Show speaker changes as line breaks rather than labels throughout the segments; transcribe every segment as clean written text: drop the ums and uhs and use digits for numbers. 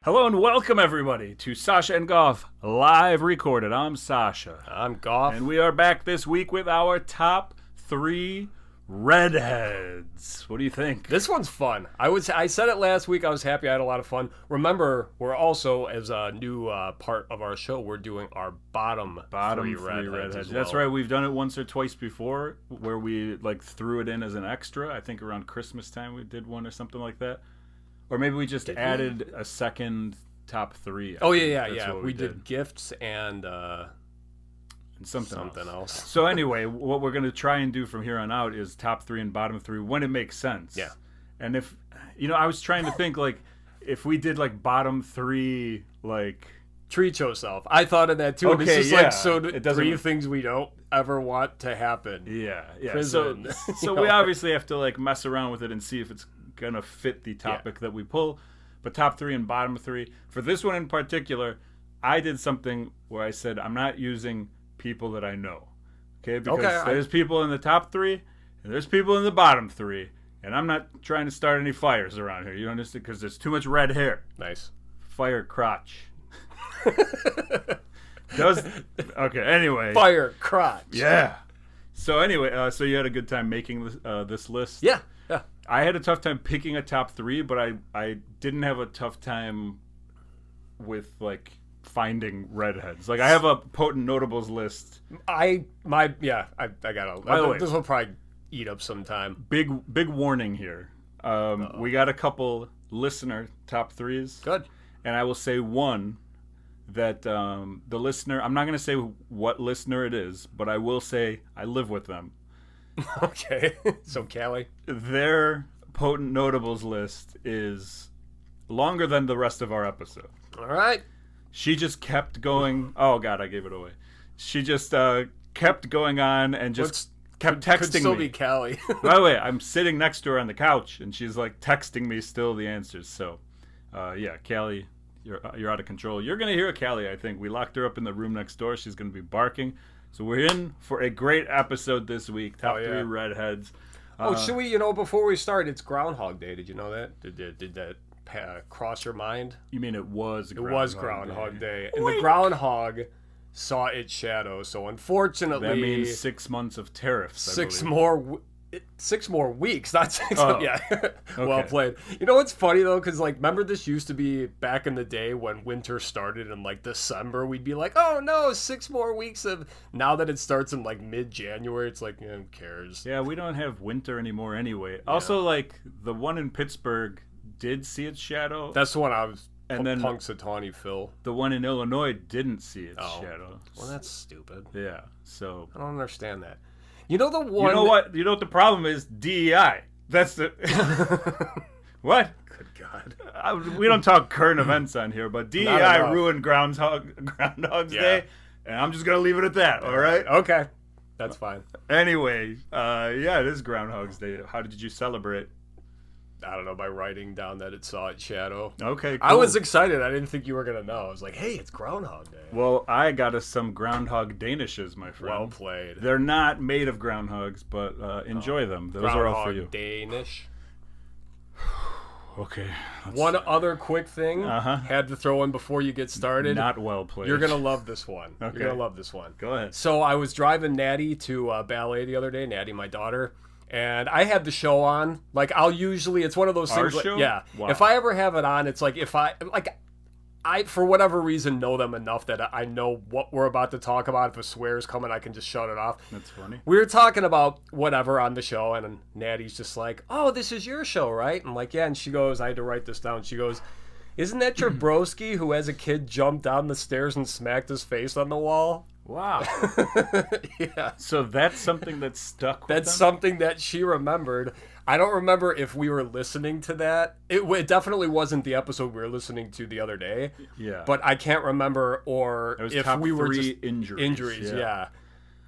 Hello and welcome everybody to Sasha and Goff live recorded. I'm Sasha.
I'm Goff.
And we are back this week with our top 3 redheads. What do you think?
This one's fun. I said it last week. I was happy. I had a lot of fun. Remember, we're also, as a new part of our show, we're doing our bottom three redheads. As well.
That's right. We've done it once or twice before where we threw it in as an extra. I think around Christmas time we did one or something like that. Or maybe we just added a second top 3.
Oh, yeah. We did gifts and
something
else.
So anyway, what we're going to try and do from here on out is top 3 and bottom 3 when it makes sense.
Yeah.
And if, I was trying to think, if we did, bottom 3,
Treat yourself. I thought of that, too.
Okay,
it's just
it doesn't
3 things we don't ever want to happen.
Yeah.
Prison.
So we obviously have to, mess around with it and see if it's going to fit the topic that we pull. But top 3 and bottom 3. For this one in particular, I did something where I said I'm not using people that I know. Okay? Because there's people in the top 3 and there's people in the bottom 3. And I'm not trying to start any fires around here. You understand? Because there's too much red hair.
Nice.
Fire crotch. Anyway.
Fire crotch.
Yeah. So anyway, so you had a good time making this list?
Yeah.
I had a tough time picking a top 3, but I didn't have a tough time with finding redheads. I have a potent notables list.
I got it.
By the way,
this will probably eat up some time.
Big warning here. We got a couple listener top 3s.
Good.
And I will say one that the listener, I'm not going to say what listener it is, but I will say I live with them.
Okay. So Callie.
Their potent notables list is longer than the rest of our episode.
All right.
She just kept going. Oh, God, I gave it away. She just kept going on and just kept texting me.
Could still be Callie.
By the way, I'm sitting next to her on the couch, and she's texting me still the answers. So, yeah, Callie, you're out of control. You're going to hear Callie, I think. We locked her up in the room next door. She's going to be barking. So we're in for a great episode this week. Top 3 redheads.
Should we, before we start, it's Groundhog Day. Did you know that? Did that cross your mind?
You mean it was
Groundhog Day. And the groundhog saw its shadow. So unfortunately...
That means 6 months of tariffs,
6 more weeks, not 6.
Oh.
Yeah.
Okay.
Well played. You know what's funny though, because remember this used to be back in the day when winter started in December, we'd be like, oh no, 6 more weeks of. Now that it starts in mid-January, it's who cares?
Yeah, we don't have winter anymore anyway. Yeah. Also, the one in Pittsburgh did see its shadow.
That's the one I was.
And then
Punxsutawney Phil.
The one in Illinois didn't see its shadow.
Well, that's stupid.
Yeah. So
I don't understand that. You know the one.
You know what? You know what the problem is? DEI. That's the. What?
Good God.
We don't talk current events on here, but DEI ruined Groundhog's Day, and I'm just gonna leave it at that. All right?
Okay. That's fine.
Anyway, yeah, it is Groundhog's Day. How did you celebrate?
I don't know, by writing down that it saw its shadow.
Okay, cool.
I was excited. I didn't think you were going to know. I was like, hey, it's Groundhog Day.
Well, I got us some groundhog danishes, my friend.
Well played.
They're not made of groundhogs, but enjoy them. Those are all for you.
Danish.
Okay.
One other quick thing had to throw in before you get started.
Not well played.
You're going to love this one.
Okay.
You're going to love this one.
Go ahead.
So I was driving Natty to ballet the other day, Natty, my daughter. And I had the show on. I'll usually, it's one of those
Our
things.
show?
Yeah.
Wow.
If I ever have it on, it's if I for whatever reason know them enough that I know what we're about to talk about. If a swear's coming, I can just shut it off.
That's funny.
We were talking about whatever on the show, and Natty's just like, oh, this is your show, right? I'm like, yeah. And she goes, I had to write this down. She goes, isn't that your broski who as a kid jumped down the stairs and smacked his face on the wall?
Wow.
Yeah.
So that's something that stuck with
That's
them?
something that she remembered. I don't remember if we were listening to that. It definitely wasn't the episode we were listening to the other day.
Yeah.
But I can't remember or
it was
if
top
we were
3
just
injuries.
Yeah.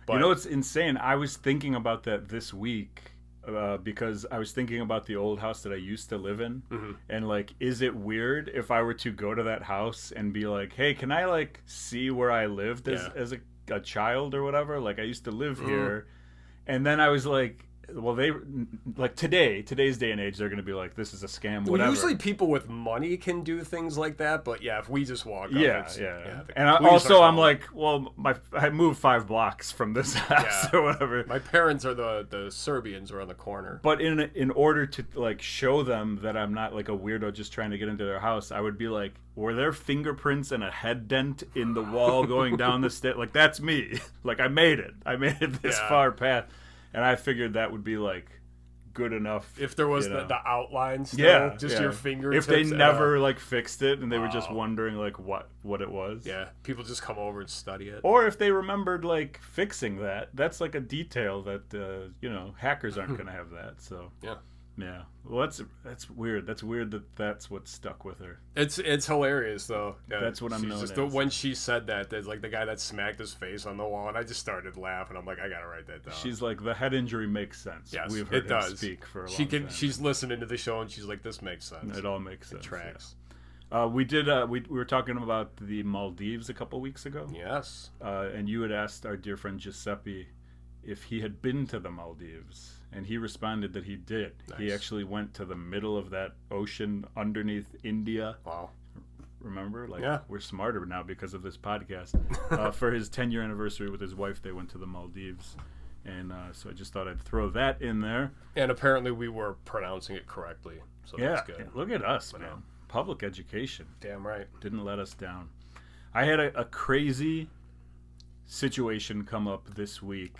But,
you know what's insane? I was thinking about that this week because I was thinking about the old house that I used to live in.
Mm-hmm.
And is it weird if I were to go to that house and be like, hey, can I see where I lived as a child or whatever? I used to live here. And then I was like, well, they like today's day and age, they're going to be like, this is a scam, whatever.
Usually people with money can do things like that, but yeah, if we just walk up,
and I'm like, well, I moved 5 blocks from this house or whatever.
My parents are the Serbians who are on the corner.
But in order to like show them that I'm not like a weirdo just trying to get into their house, I would be like, were there fingerprints and a head dent in the wall going down the stairs? Like, that's me. Like, I made it this far past. And I figured that would be like good enough
if there was the outline still, your fingertips.
If they never like fixed it and they were just wondering like what it was.
Yeah, people just come over and study it.
Or if they remembered like fixing that's like a detail that hackers aren't going to have that. So yeah. Well, that's weird. That's weird that's what stuck with her.
It's hilarious though. Yeah,
that's what I'm known as.
When she said that, there's like the guy that smacked his face on the wall, and I just started laughing. I'm like, I gotta write that down.
She's like, the head injury makes sense.
Yes,
we've heard him speak for a long time.
She's listening to the show, and she's like, this makes sense.
It all makes sense.
It tracks.
Yeah. We were talking about the Maldives a couple weeks ago.
Yes.
And you had asked our dear friend Giuseppe if he had been to the Maldives. And he responded that he did. Nice. He actually went to the middle of that ocean underneath India.
Wow.
Remember? We're smarter now because of this podcast. For his 10-year anniversary with his wife, they went to the Maldives. And so I just thought I'd throw that in there.
And apparently we were pronouncing it correctly. So that's good.
Look at us, man. Public education.
Damn right.
Didn't let us down. I had a crazy situation come up this week.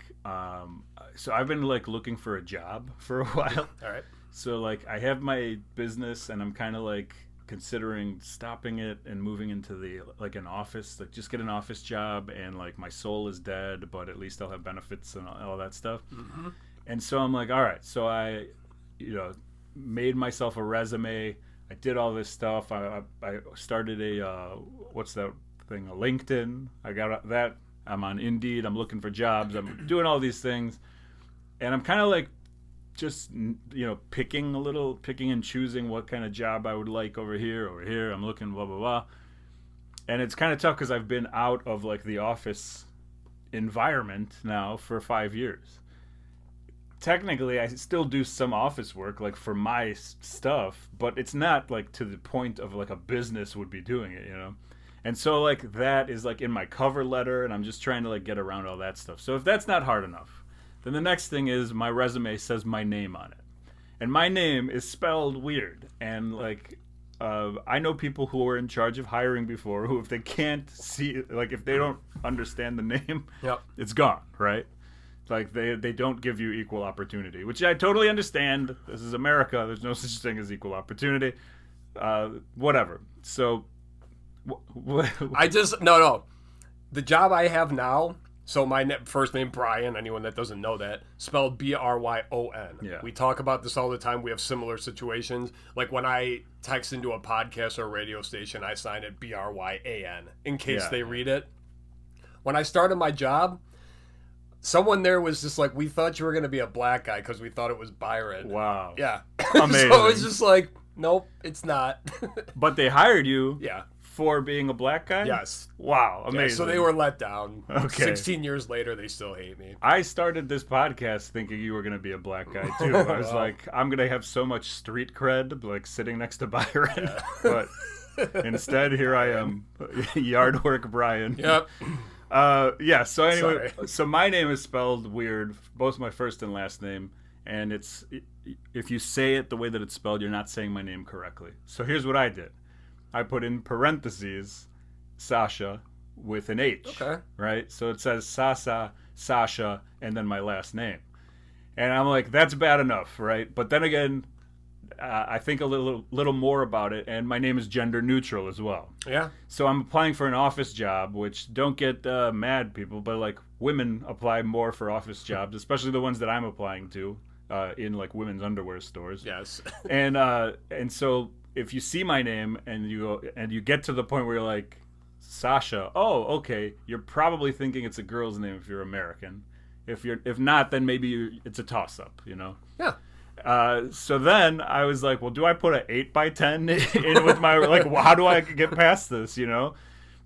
So I've been like looking for a job for a while.
All right.
So like I have my business and I'm kind of like considering stopping it and moving into the like an office, like just get an office job, and like my soul is dead, but at least I'll have benefits and all that stuff.
Mm-hmm.
And so I'm like, all right. So I, made myself a resume. I did all this stuff. I started a what's that thing? A LinkedIn. I got that. I'm on Indeed. I'm looking for jobs. I'm doing all these things. And I'm kind of like just, picking and choosing what kind of job I would like over here. I'm looking, blah, blah, blah. And it's kind of tough because I've been out of like the office environment now for 5 years. Technically, I still do some office work like for my stuff, but it's not like to the point of like a business would be doing it, And so like that is like in my cover letter, and I'm just trying to like get around all that stuff. So if that's not hard enough, then the next thing is my resume says my name on it. And my name is spelled weird. And like I know people who were in charge of hiring before who, if they can't see, like if they don't understand the name, it's gone, right? Like they don't give you equal opportunity, which I totally understand. This is America. There's no such thing as equal opportunity. Whatever. So
No. The job I have now, so my first name, Brian, anyone that doesn't know that, spelled Bryon.
Yeah.
We talk about this all the time. We have similar situations. Like when I text into a podcast or a radio station, I sign it Bryan in case they read it. When I started my job, someone there was just like, we thought you were going to be a black guy because we thought it was Byron.
Wow.
Yeah.
Amazing.
So it was just like, nope, it's not.
But they hired you.
Yeah.
For being a black guy?
Yes.
Wow, amazing. Yeah,
so they were let down.
Okay.
16 years later, they still hate me.
I started this podcast thinking you were going to be a black guy, too. I was like, I'm going to have so much street cred, like sitting next to Byron. Yeah. But instead, here I am, yard work Brian.
Yep.
So anyway, so my name is spelled weird, both my first and last name. And if you say it the way that it's spelled, you're not saying my name correctly. So here's what I did. I put in parentheses Sasha with an H.
Okay.
Right? So it says Sasa, Sasha, and then my last name. And I'm like, that's bad enough, right? But then again, I think a little more about it, and my name is gender neutral as well.
Yeah.
So I'm applying for an office job, which don't get mad, people, but like women apply more for office jobs, especially the ones that I'm applying to in like women's underwear stores.
Yes.
And so if you see my name and you get to the point where you're like, Sasha, oh, okay, you're probably thinking it's a girl's name if you're American. If not, then maybe it's a toss-up,
Yeah.
So then I was like, well, do I put an 8x10 in with my, like, how do I get past this,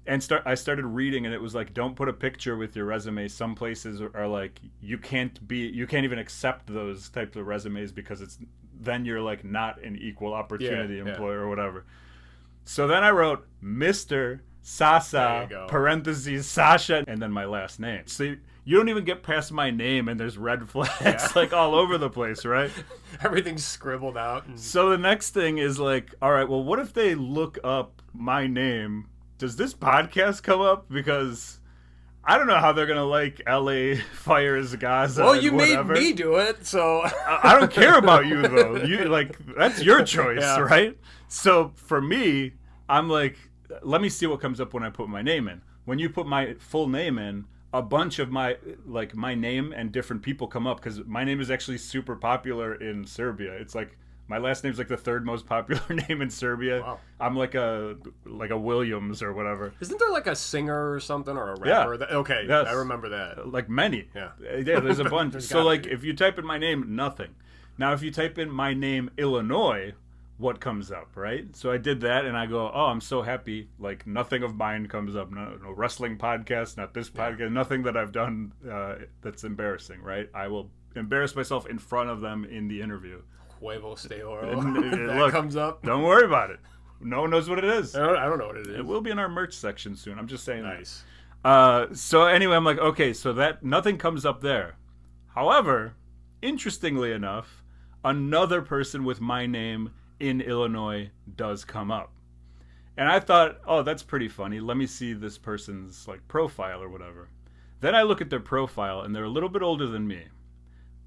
And I started reading, and it was like, don't put a picture with your resume. Some places are like, you can't even accept those types of resumes because then you're like not an equal opportunity employer or whatever. So then I wrote Mr. Sasa, parentheses, Sasha, and then my last name. So you don't even get past my name, and there's red flags like all over the place, right?
Everything's scribbled out.
So the next thing is like, all right, well, what if they look up my name? Does this podcast come up? Because I don't know how they're gonna like LA fires Gaza.
Well, you made
whatever.
me do it, so
I don't care about you though. You like that's your choice, right? So for me, I'm like, let me see what comes up when I put my name in. When you put my full name in, a bunch of my name and different people come up because my name is actually super popular in Serbia. It's like my last name's like the third most popular name in Serbia. Wow. I'm like a Williams or whatever.
Isn't there like a singer or something or a rapper?
Yeah.
Okay, yes. I remember that.
Like many.
Yeah,
there's a bunch. So like if you type in my name, nothing. Now if you type in my name Illinois, what comes up, right? So I did that, and I go, oh, I'm so happy. Like nothing of mine comes up. No wrestling podcast, not this podcast, nothing that I've done that's embarrassing, right? I will embarrass myself in front of them in the interview.
Huevos de oro.
Look,
comes up.
Don't worry about it. No one knows what it is.
I don't know what it is.
It will be in our merch section soon. I'm just saying.
Nice.
So anyway, I'm like, okay, so that nothing comes up there. However, interestingly enough, another person with my name in Illinois does come up. And I thought, oh, that's pretty funny. Let me see this person's like profile or whatever. Then I look at their profile, and they're a little bit older than me,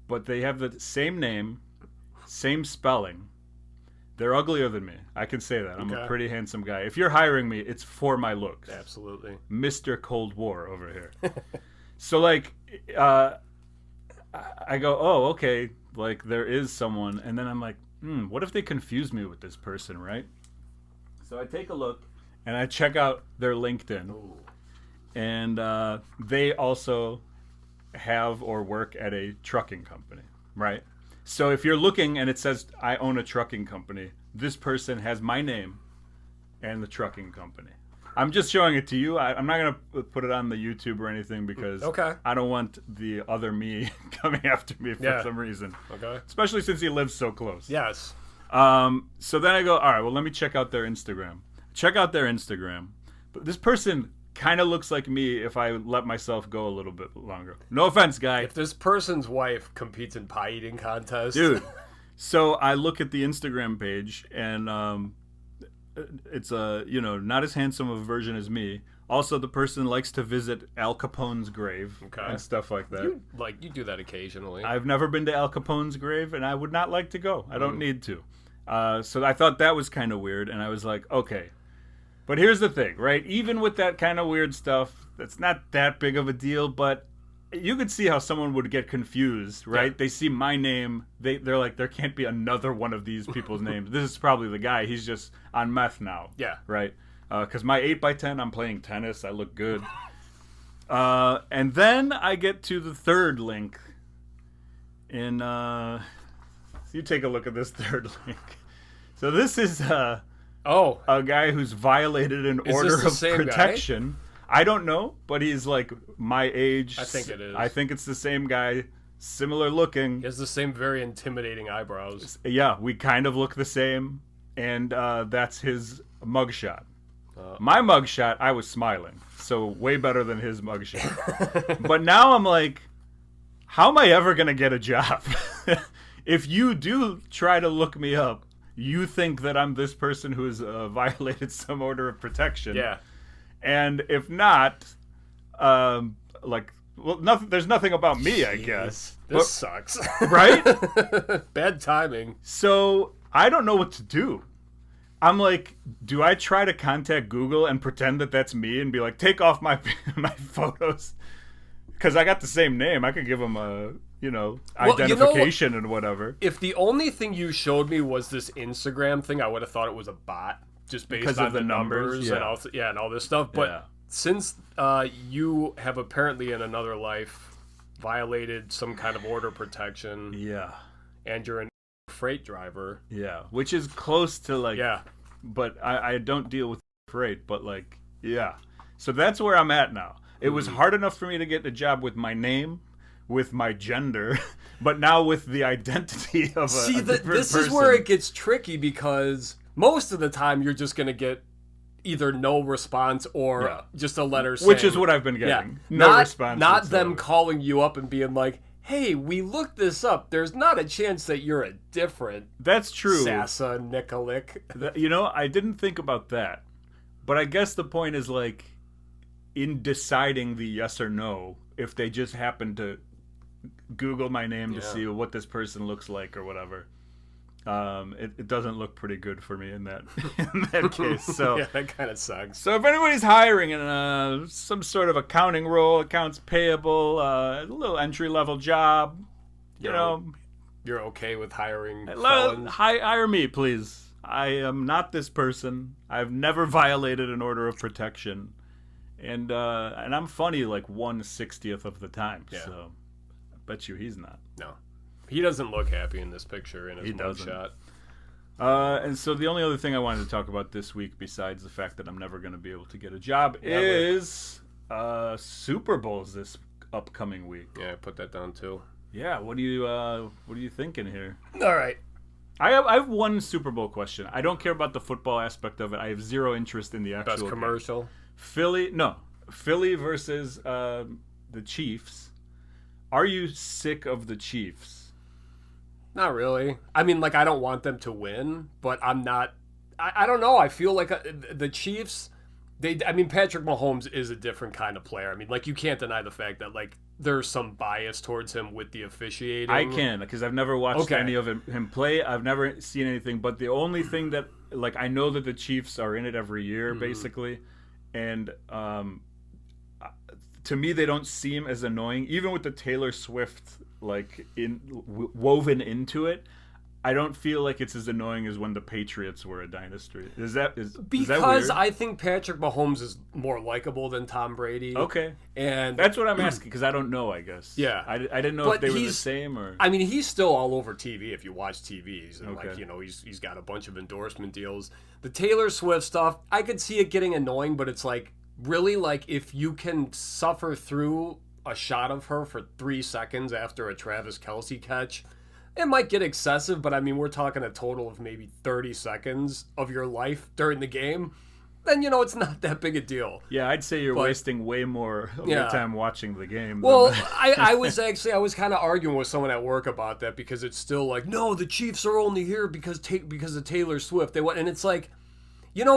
but they have the same name, same spelling. They're uglier than me. I can say that. I'm a pretty handsome guy. If you're hiring me, it's for my looks.
Absolutely.
Mr. Cold War over here. So like, I go, oh, okay. Like there is someone. And then I'm like, what if they confuse me with this person, right? So I take a look, and I check out their LinkedIn. Ooh. And they also have or work at a trucking company, right? So if you're looking and it says, I own a trucking company, this person has my name and the trucking company. I'm just showing it to you. I'm not going to put it on the YouTube or anything because I don't want the other me coming after me for some reason. Okay. Especially since he lives so close.
Yes.
So then I go, all right, well, let me check out their Instagram. Check out their Instagram. But this person kind of looks like me if I let myself go a little bit longer. No offense, guy.
If this person's wife competes in pie eating contests.
Dude. So I look at the Instagram page, and it's not as handsome of a version as me. Also, the person likes to visit Al Capone's grave and stuff like that.
You do that occasionally.
I've never been to Al Capone's grave, and I would not like to go. I don't need to. So I thought that was kind of weird, and I was like, okay. But here's the thing, right? Even with that kind of weird stuff, that's not that big of a deal, but you could see how someone would get confused, right? Yeah. They see my name, they're like, there can't be another one of these people's names. This is probably the guy. He's just on meth now. Yeah. Right? Because my 8x10, I'm playing tennis. I look good. And then I get to the third link. And you take a look at this third link. So this is a guy who's violated an order of protection. Guy? I don't know, but he's like my age.
I think it is.
I think it's the same guy, similar looking.
He has the same very intimidating eyebrows.
Yeah, we kind of look the same, and that's his mugshot. My mugshot, I was smiling, so way better than his mugshot. But now I'm like, how am I ever going to get a job? If you do try to look me up, you think that I'm this person who's violated some order of protection. Yeah. And if not, nothing. There's nothing about me, I guess.
This sucks.
Right?
Bad timing.
So I don't know what to do. I'm like, do I try to contact Google and pretend that that's me and be like, take off my photos? Because I got the same name. I could give them a, identification and whatever.
If the only thing you showed me was this Instagram thing, I would have thought it was a bot. Just based on the numbers and all this stuff. But since you have apparently in another life violated some kind of order protection, and you're a freight driver,
which is close to but I don't deal with freight, but So that's where I'm at now. It was hard enough for me to get a job with my name, with my gender, but now with the identity of a different
this
person.
is where it gets tricky, because most of the time you're just going to get either no response or just a letter saying...
Which is what I've been getting. No response.
Not
whatsoever.
them calling you up and being like, hey, we looked this up. There's not a chance that you're a different...
That's true.
Sasa Nikolic.
I didn't think about that. But I guess the point is, like, in deciding the yes or no, if they just happen to Google my name to see what this person looks like or whatever, it doesn't look pretty good for me in that case. So
yeah, that kind of sucks.
So if anybody's hiring in some sort of accounting role, accounts payable, a little entry level job, you know,
you're okay with hiring felons?
Hire me, please. I am not this person. I've never violated an order of protection, and I'm funny like 1/60th of the time. Yeah. So I bet you he's not.
No. He doesn't look happy in this picture in his mugshot.
And so the only other thing I wanted to talk about this week, besides the fact that I'm never going to be able to get a job, is Super Bowls this upcoming week.
Yeah, I put that down too.
Yeah, what are you thinking here?
All right.
I have one Super Bowl question. I don't care about the football aspect of it. I have zero interest in the actual
best commercial.
Game. Philly versus the Chiefs. Are you sick of the Chiefs?
Not really. I mean, like, I don't want them to win, but I'm not... I don't know. I feel like the Chiefs... Patrick Mahomes is a different kind of player. I mean, like, you can't deny the fact that, like, there's some bias towards him with the officiating.
I can, because I've never watched any of him play. I've never seen anything. But the only thing that... Like, I know that the Chiefs are in it every year, basically. And... to me, they don't seem as annoying, even with the Taylor Swift woven into it. I don't feel like it's as annoying as when the Patriots were a dynasty. Is that weird?
I think Patrick Mahomes is more likable than Tom Brady.
Okay,
and
that's what I'm asking, because I don't know. I guess.
Yeah,
I didn't know if they were the same or.
I mean, he's still all over TV if you watch TV. He's got a bunch of endorsement deals. The Taylor Swift stuff, I could see it getting annoying, but it's like. Really, like, if you can suffer through a shot of her for 3 seconds after a Travis Kelce catch, it might get excessive, but I mean, we're talking a total of maybe 30 seconds of your life during the game, then, it's not that big a deal.
Yeah, I'd say you're wasting way more of your time watching the game.
Well, I was kind of arguing with someone at work about that, because it's still like, no, the Chiefs are only here because of Taylor Swift. And it's like,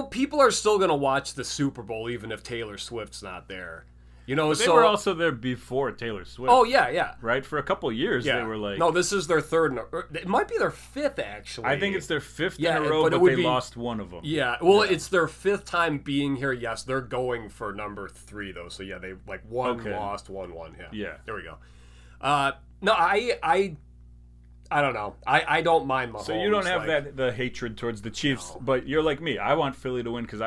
people are still going to watch the Super Bowl even if Taylor Swift's not there. They
were also there before Taylor Swift.
Oh, yeah.
Right? For a couple of years, they were like...
No, this is their third... It might be their fifth, actually.
I think it's their fifth in a row, but they lost one of them.
Yeah, well, it's their fifth time being here. Yes, they're going for number 3, though. So, yeah, they, lost, one won. Yeah. There we go. No, I don't know. I don't mind Mahomes.
So you don't have the hatred towards the Chiefs, but you're like me. I want Philly to win because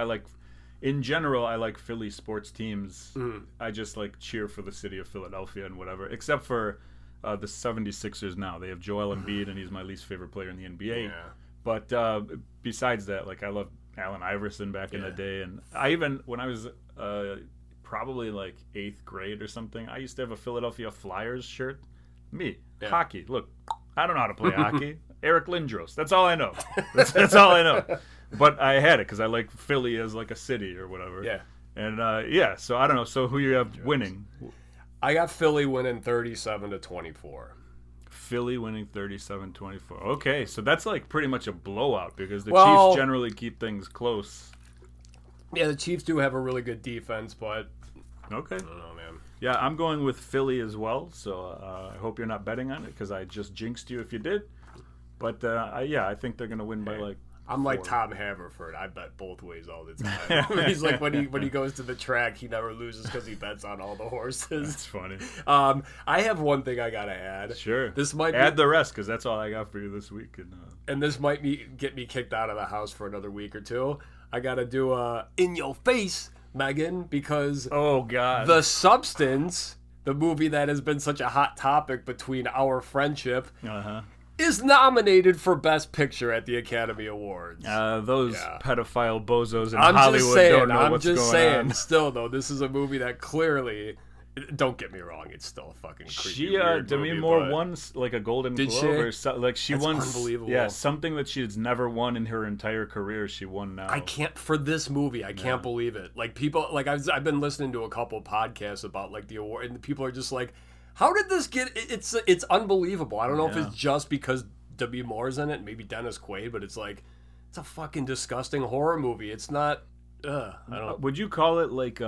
in general, I like Philly sports teams. I just cheer for the city of Philadelphia and whatever, except for the 76ers now. They have Joel Embiid, and he's my least favorite player in the NBA. Yeah. But besides that, I love Allen Iverson back in the day. And I even, when I was probably 8th grade or something, I used to have a Philadelphia Flyers shirt. Hockey. Look. I don't know how to play hockey. Eric Lindros. That's all I know. That's all I know. But I had it because I like Philly as a city or whatever.
Yeah.
And so I don't know. So who you have winning?
I got Philly winning 37-24.
Philly winning 37-24. Okay, so that's pretty much a blowout because the Chiefs generally keep things close.
Yeah, the Chiefs do have a really good defense, but
okay.
I don't know, man.
Yeah, I'm going with Philly as well, so I hope you're not betting on it because I just jinxed you if you did. But, I think they're going to win by,
I'm 4. Like Tom Haverford. I bet both ways all the time. He's like, when he goes to the track, he never loses because he bets on all the horses.
That's funny.
I have one thing I got to add.
Sure. This might add the rest because that's all I got for you this week.
And this might get me kicked out of the house for another week or two. I got to do a in your face, Megan, because
oh god,
The Substance, the movie that has been such a hot topic between our friendship, is nominated for Best Picture at the Academy Awards.
Those pedophile bozos in
I'm
Hollywood
just saying,
don't know what's going on.
Still, though, this is a movie that clearly... Don't get me wrong, it's still a fucking creepy, weird
Demi
movie,
Moore
but...
won like a Golden
Did
Globe
she?
or so, like she
That's
won.
unbelievable.
Yeah, something that she's never won in her entire career. She won now.
I can't for this movie. I can't believe it. Like people, like I've been listening to a couple podcasts about like the award, and people are just like, "How did this get?" It's unbelievable. I don't know if it's just because Demi Moore's in it, maybe Dennis Quaid, but it's like it's a fucking disgusting horror movie. It's not. I don't.
Would you call it like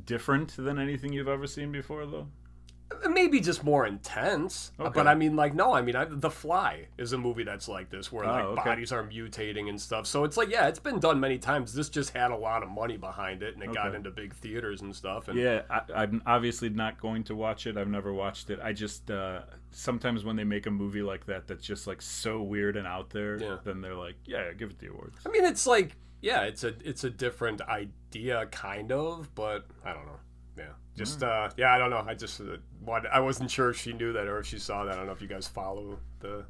different than anything you've ever seen before, though?
Maybe just more intense, but I mean, like, no, I mean, The Fly is a movie that's like this, where bodies are mutating and stuff. So it's like, yeah, it's been done many times. This just had a lot of money behind it, and it got into big theaters and stuff. And
yeah, I'm obviously not going to watch it. I've never watched it. I just sometimes when they make a movie like that that's just like so weird and out there, then they're like, yeah, give it the awards.
I mean, it's like, yeah, it's a different idea, kind of, but I don't know. Yeah, just I don't know. I just I wasn't sure if she knew that or if she saw that. I don't know if you guys follow the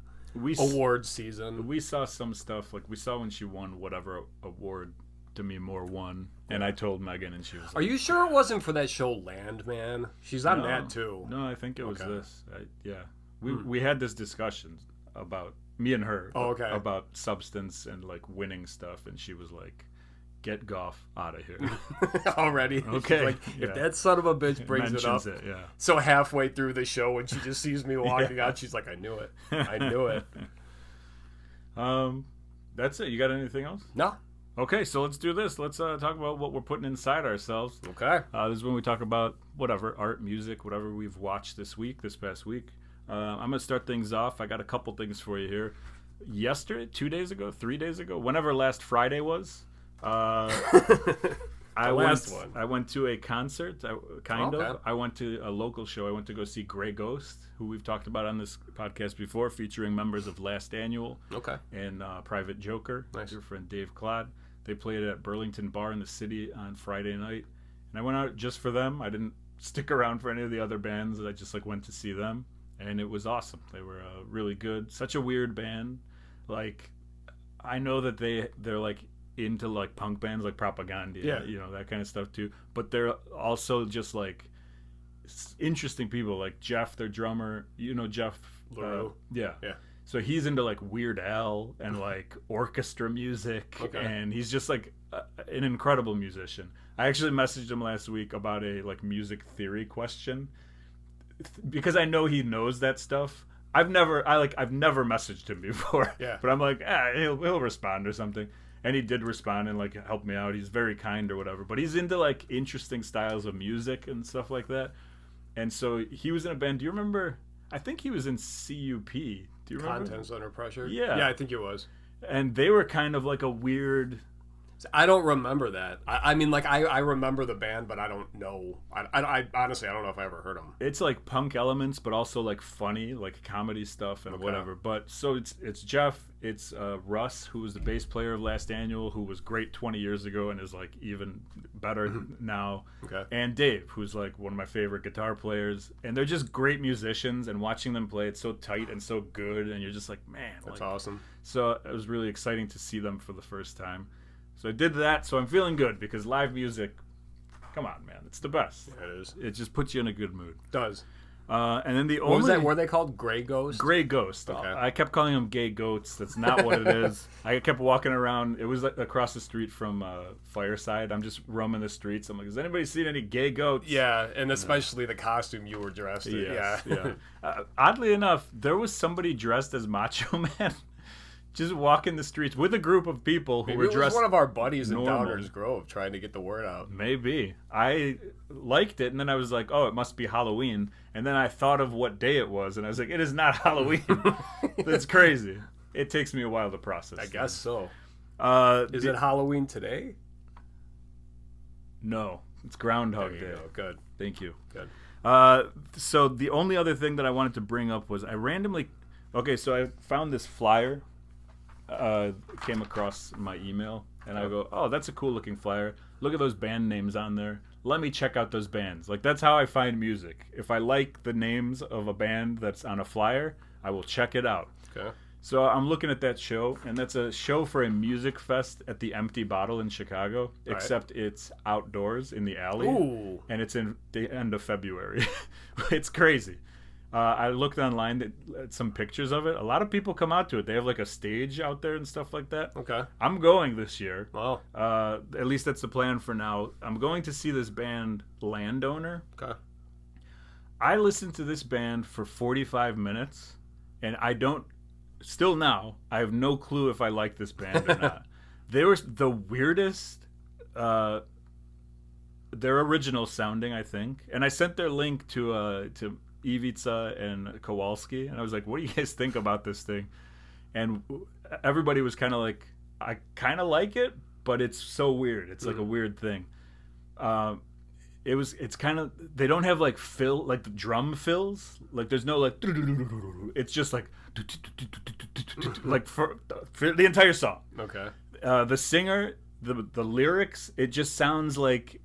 awards season.
We saw some stuff, like we saw when she won whatever award Demi Moore won, and I told Megan, and she was like,
"Are you sure it wasn't for that show Landman? She's on that too."
No, I think it was this. We had this discussion about me and her about substance and like winning stuff, and she was like, "Get Goff out of here."
Already.
Okay.
Like, if that son of a bitch brings it up. So halfway through the show when she just sees me walking out, she's like, I knew it. I knew it.
That's it. You got anything else?
No.
Okay, so let's do this. Let's talk about what we're putting inside ourselves.
Okay.
This is when we talk about whatever, art, music, whatever we've watched this past week. I'm going to start things off. I got a couple things for you here. Yesterday, 2 days ago, 3 days ago, whenever last Friday was, I went to a concert, kind of. I went to a local show. I went to go see Grey Ghost, who we've talked about on this podcast before, featuring members of Last Annual and Private Joker, your friend Dave Clodd. They played at Burlington Bar in the city on Friday night, and I went out just for them. I didn't stick around for any of the other bands. I just like went to see them, and it was awesome. They were really good. Such a weird band. Like, I know that they're like into like punk bands like Propaganda, you know, that kind of stuff too, but they're also just like interesting people. Like Jeff, their drummer, you know, Jeff yeah so he's into like Weird Al and like orchestra music, and he's just like an incredible musician. I actually messaged him last week about a like music theory question because I know he knows that stuff. I've never messaged him before, but I'm like, he'll respond or something. And he did respond and like help me out. He's very kind or whatever. But he's into like interesting styles of music and stuff like that. And so he was in a band. Do you remember? I think he was in CUP. Do you remember?
Contents Under Pressure?
Yeah,
I think it was.
And they were kind of like a weird...
I don't remember that. I mean, like, I remember the band, but I don't know. I honestly, I don't know if I ever heard them.
It's like punk elements, but also like funny, like comedy stuff and whatever. But so it's Jeff, it's Russ, who was the bass player of Last Annual, who was great 20 years ago and is like even better now. And Dave, who's like one of my favorite guitar players. And they're just great musicians, and watching them play, it's so tight and so good. And you're just like, man.
That's awesome.
So it was really exciting to see them for the first time. So I did that, so I'm feeling good because live music, come on, man, it's the best.
Yeah, it is.
It just puts you in a good mood.
It does.
And then
what was that? Were they called Grey Ghost?
Grey Ghost. Okay. I kept calling them gay goats. That's not what it is. I kept walking around. It was like across the street from Fireside. I'm just roaming the streets. I'm like, has anybody seen any gay goats?
Yeah, and especially the costume you were dressed in.
Yes, yeah. Oddly enough, there was somebody dressed as Macho Man. Just walking the streets with a group of people who were dressed. It was
one of our buddies in Downers Grove trying to get the word out.
Maybe. I liked it, and then I was like, oh, it must be Halloween. And then I thought of what day it was, and I was like, it is not Halloween. That's crazy. It takes me a while to process.
I guess so. Is it Halloween today?
No. It's Groundhog Day.
Go. Good.
Thank you.
Good.
So the only other thing that I wanted to bring up was I randomly... Okay, so I found this flyer. Came across my email, and I go, oh, that's a cool looking flyer. Look at those band names on there. Let me check out those bands. Like, that's how I find music. If I like the names of a band that's on a flyer, I will check it out.
Okay.
So I'm looking at that show, and that's a show for a music fest at the Empty Bottle in Chicago, except it's outdoors in the alley.
Ooh.
And it's in the end of February. It's crazy. I looked online at some pictures of it. A lot of people come out to it. They have like a stage out there and stuff like that.
Okay.
I'm going this year.
Wow.
At least that's the plan for now. I'm going to see this band, Landowner.
Okay.
I listened to this band for 45 minutes, and still now, I have no clue if I like this band or not. They were the weirdest. They're original sounding, I think. And I sent their link to Ivica and Kowalski, and I was like, what do you guys think about this thing? And everybody was kind of like, I kind of like it, but it's so weird. It's like a weird thing. It's kind of, they don't have like the drum fills. Like there's no like, it's just like for the entire song.
Okay.
The singer, the lyrics, it just sounds like,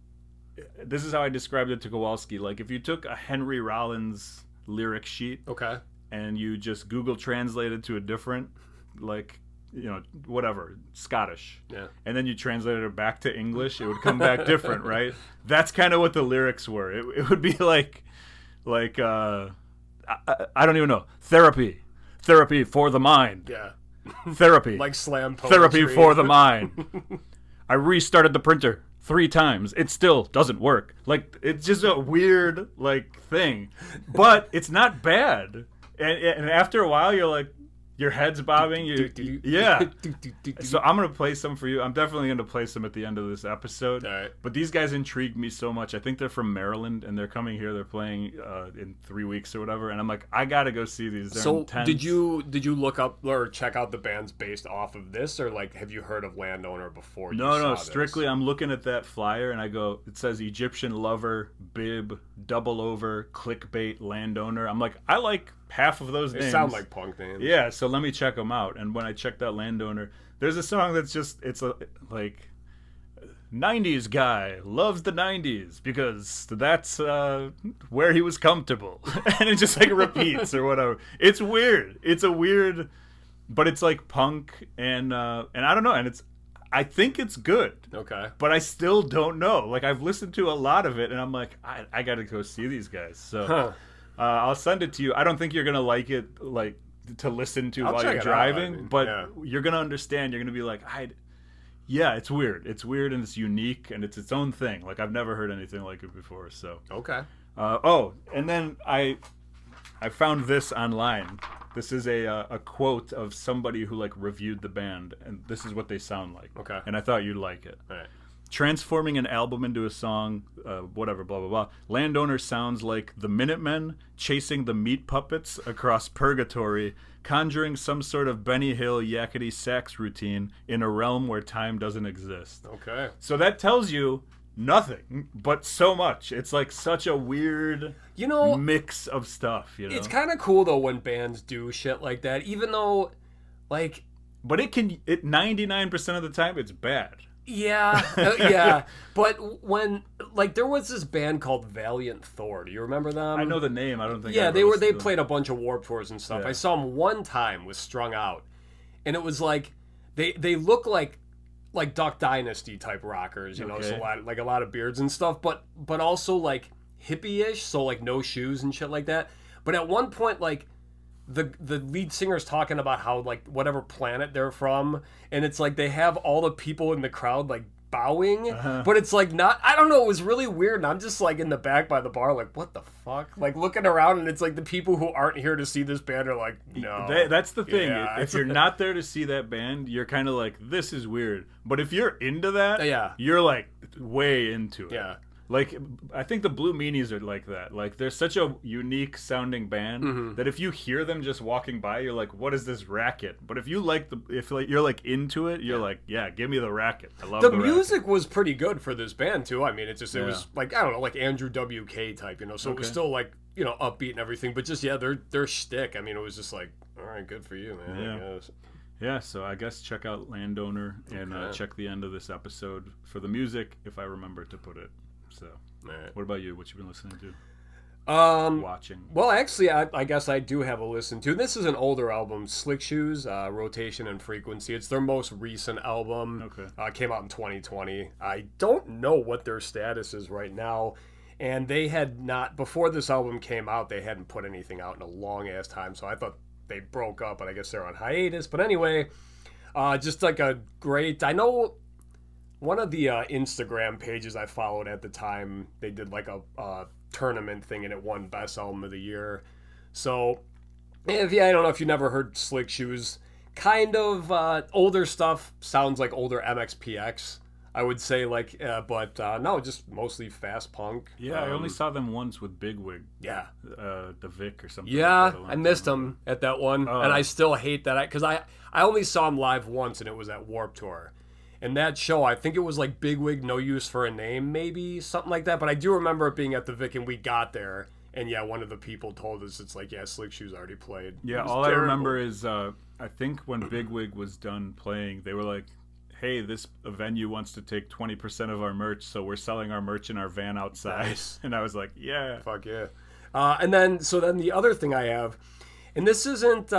this is how I described it to Kowalski. Like if you took a Henry Rollins lyric sheet,
okay,
and you just Google translated to a different, like, whatever, Scottish, and then you translated it back to English, it would come back different, right? That's kind of what the lyrics were. It would be like I don't even know, therapy for the mind, therapy,
like slam poetry.
Therapy for the mind. I restarted the printer 3 times. It still doesn't work. Like, it's just a weird, like, thing. But it's not bad. And after a while, you're like, your head's bobbing. Yeah. So I'm going to play some for you. I'm definitely going to play some at the end of this episode.
All right.
But these guys intrigue me so much. I think they're from Maryland, and they're coming here. They're playing in 3 weeks or whatever. And I'm like, I got to go see these. They're intense.
Did you look up or check out the bands based off of this, or like have you heard of Landowner before?
No, strictly. This? I'm looking at that flyer, and I go, it says Egyptian lover, bib, double over, clickbait, landowner. I'm like, I like half of those names.
They sound like punk names.
Yeah, so let me check them out. And when I checked out Landowner, there's a song that's just, like 90s guy loves the 90s because that's where he was comfortable. And it just like repeats or whatever. It's weird. It's a weird, but it's like punk and I don't know. And I think it's good.
Okay.
But I still don't know. Like I've listened to a lot of it and I'm like, I got to go see these guys. So I'll send it to you. I don't think you're going to like it, like, to listen to while you're driving, but you're going to understand. You're going to be like, yeah, it's weird. It's weird and it's unique and it's its own thing. Like, I've never heard anything like it before, so.
Okay.
And then I found this online. This is a quote of somebody who, like, reviewed the band, and this is what they sound like.
Okay.
And I thought you'd like it.
All right.
Transforming an album into a song, whatever, blah, blah, blah. Landowner sounds like the Minutemen chasing the meat puppets across purgatory, conjuring some sort of Benny Hill yakety sax routine in a realm where time doesn't exist.
Okay.
So that tells you nothing, but so much. It's like such a weird mix of stuff,
It's kind of cool, though, when bands do shit like that, even though, like...
But 99% of the time, it's bad.
Yeah, yeah. But when, like, there was this band called Valiant Thor. Do you remember them?
I know the name. I don't think.
Yeah, they played a bunch of Warped Tours and stuff. Yeah. I saw them one time with Strung Out, and it was like they look like Duck Dynasty type rockers, you know, so a lot of beards and stuff, but also like hippie-ish, so like no shoes and shit like that. But at one point, like, the lead singer's talking about how, like, whatever planet they're from, and it's like they have all the people in the crowd like bowing, but it's like not, I don't know, it was really weird, and I'm just like in the back by the bar like, what the fuck, like looking around, and it's like the people who aren't here to see this band are like, no.
That's the thing. Yeah, if you're not there to see that band, you're kind of like, this is weird. But if you're into that, you're like way into it.
Yeah.
Like, I think the Blue Meanies are like that. Like, they're such a unique sounding band that if you hear them just walking by, you're like, what is this racket? But if you you're like into it, you're like, yeah, give me the racket. I love the
music
racket.
Was pretty good for this band too. I mean, it was like, I don't know, like Andrew WK type, so it was still like, upbeat and everything, but just their shtick. I mean, it was just like, all right, good for you, man.
Yeah.
I guess.
Yeah, so I guess check out Landowner and check the end of this episode for the music if I remember to put it. So, what about you? What you been listening to? watching?
Well, actually, I guess I do have a listen to. This is an older album, Slick Shoes, Rotation and Frequency. It's their most recent album.
Okay.
Came out in 2020. I don't know what their status is right now. And they had not, before this album came out, they hadn't put anything out in a long ass time. So I thought they broke up, but I guess they're on hiatus. But anyway, just like a great, I know one of the Instagram pages I followed at the time, they did like a tournament thing and it won Best Album of the Year. So, I don't know if you never heard Slick Shoes, kind of older stuff, sounds like older MXPX. I would say, like, but no, just mostly fast punk.
Yeah, I only saw them once with Bigwig.
Yeah.
The Vic or something.
Yeah,
like that
I missed them at that one. And I still hate that. Because I only saw them live once, and it was at Warped Tour. And that show, I think it was like Bigwig, No Use for a Name, maybe, something like that. But I do remember it being at the Vic, and we got there. And yeah, one of the people told us, it's like, yeah, Slick Shoes already played.
Yeah, all terrible. I remember is, I think when Bigwig was done playing, they were like, hey, this venue wants to take 20% of our merch, so we're selling our merch in our van outside. Nice. And I was like, yeah.
Fuck yeah. And then the other thing I have, and this isn't,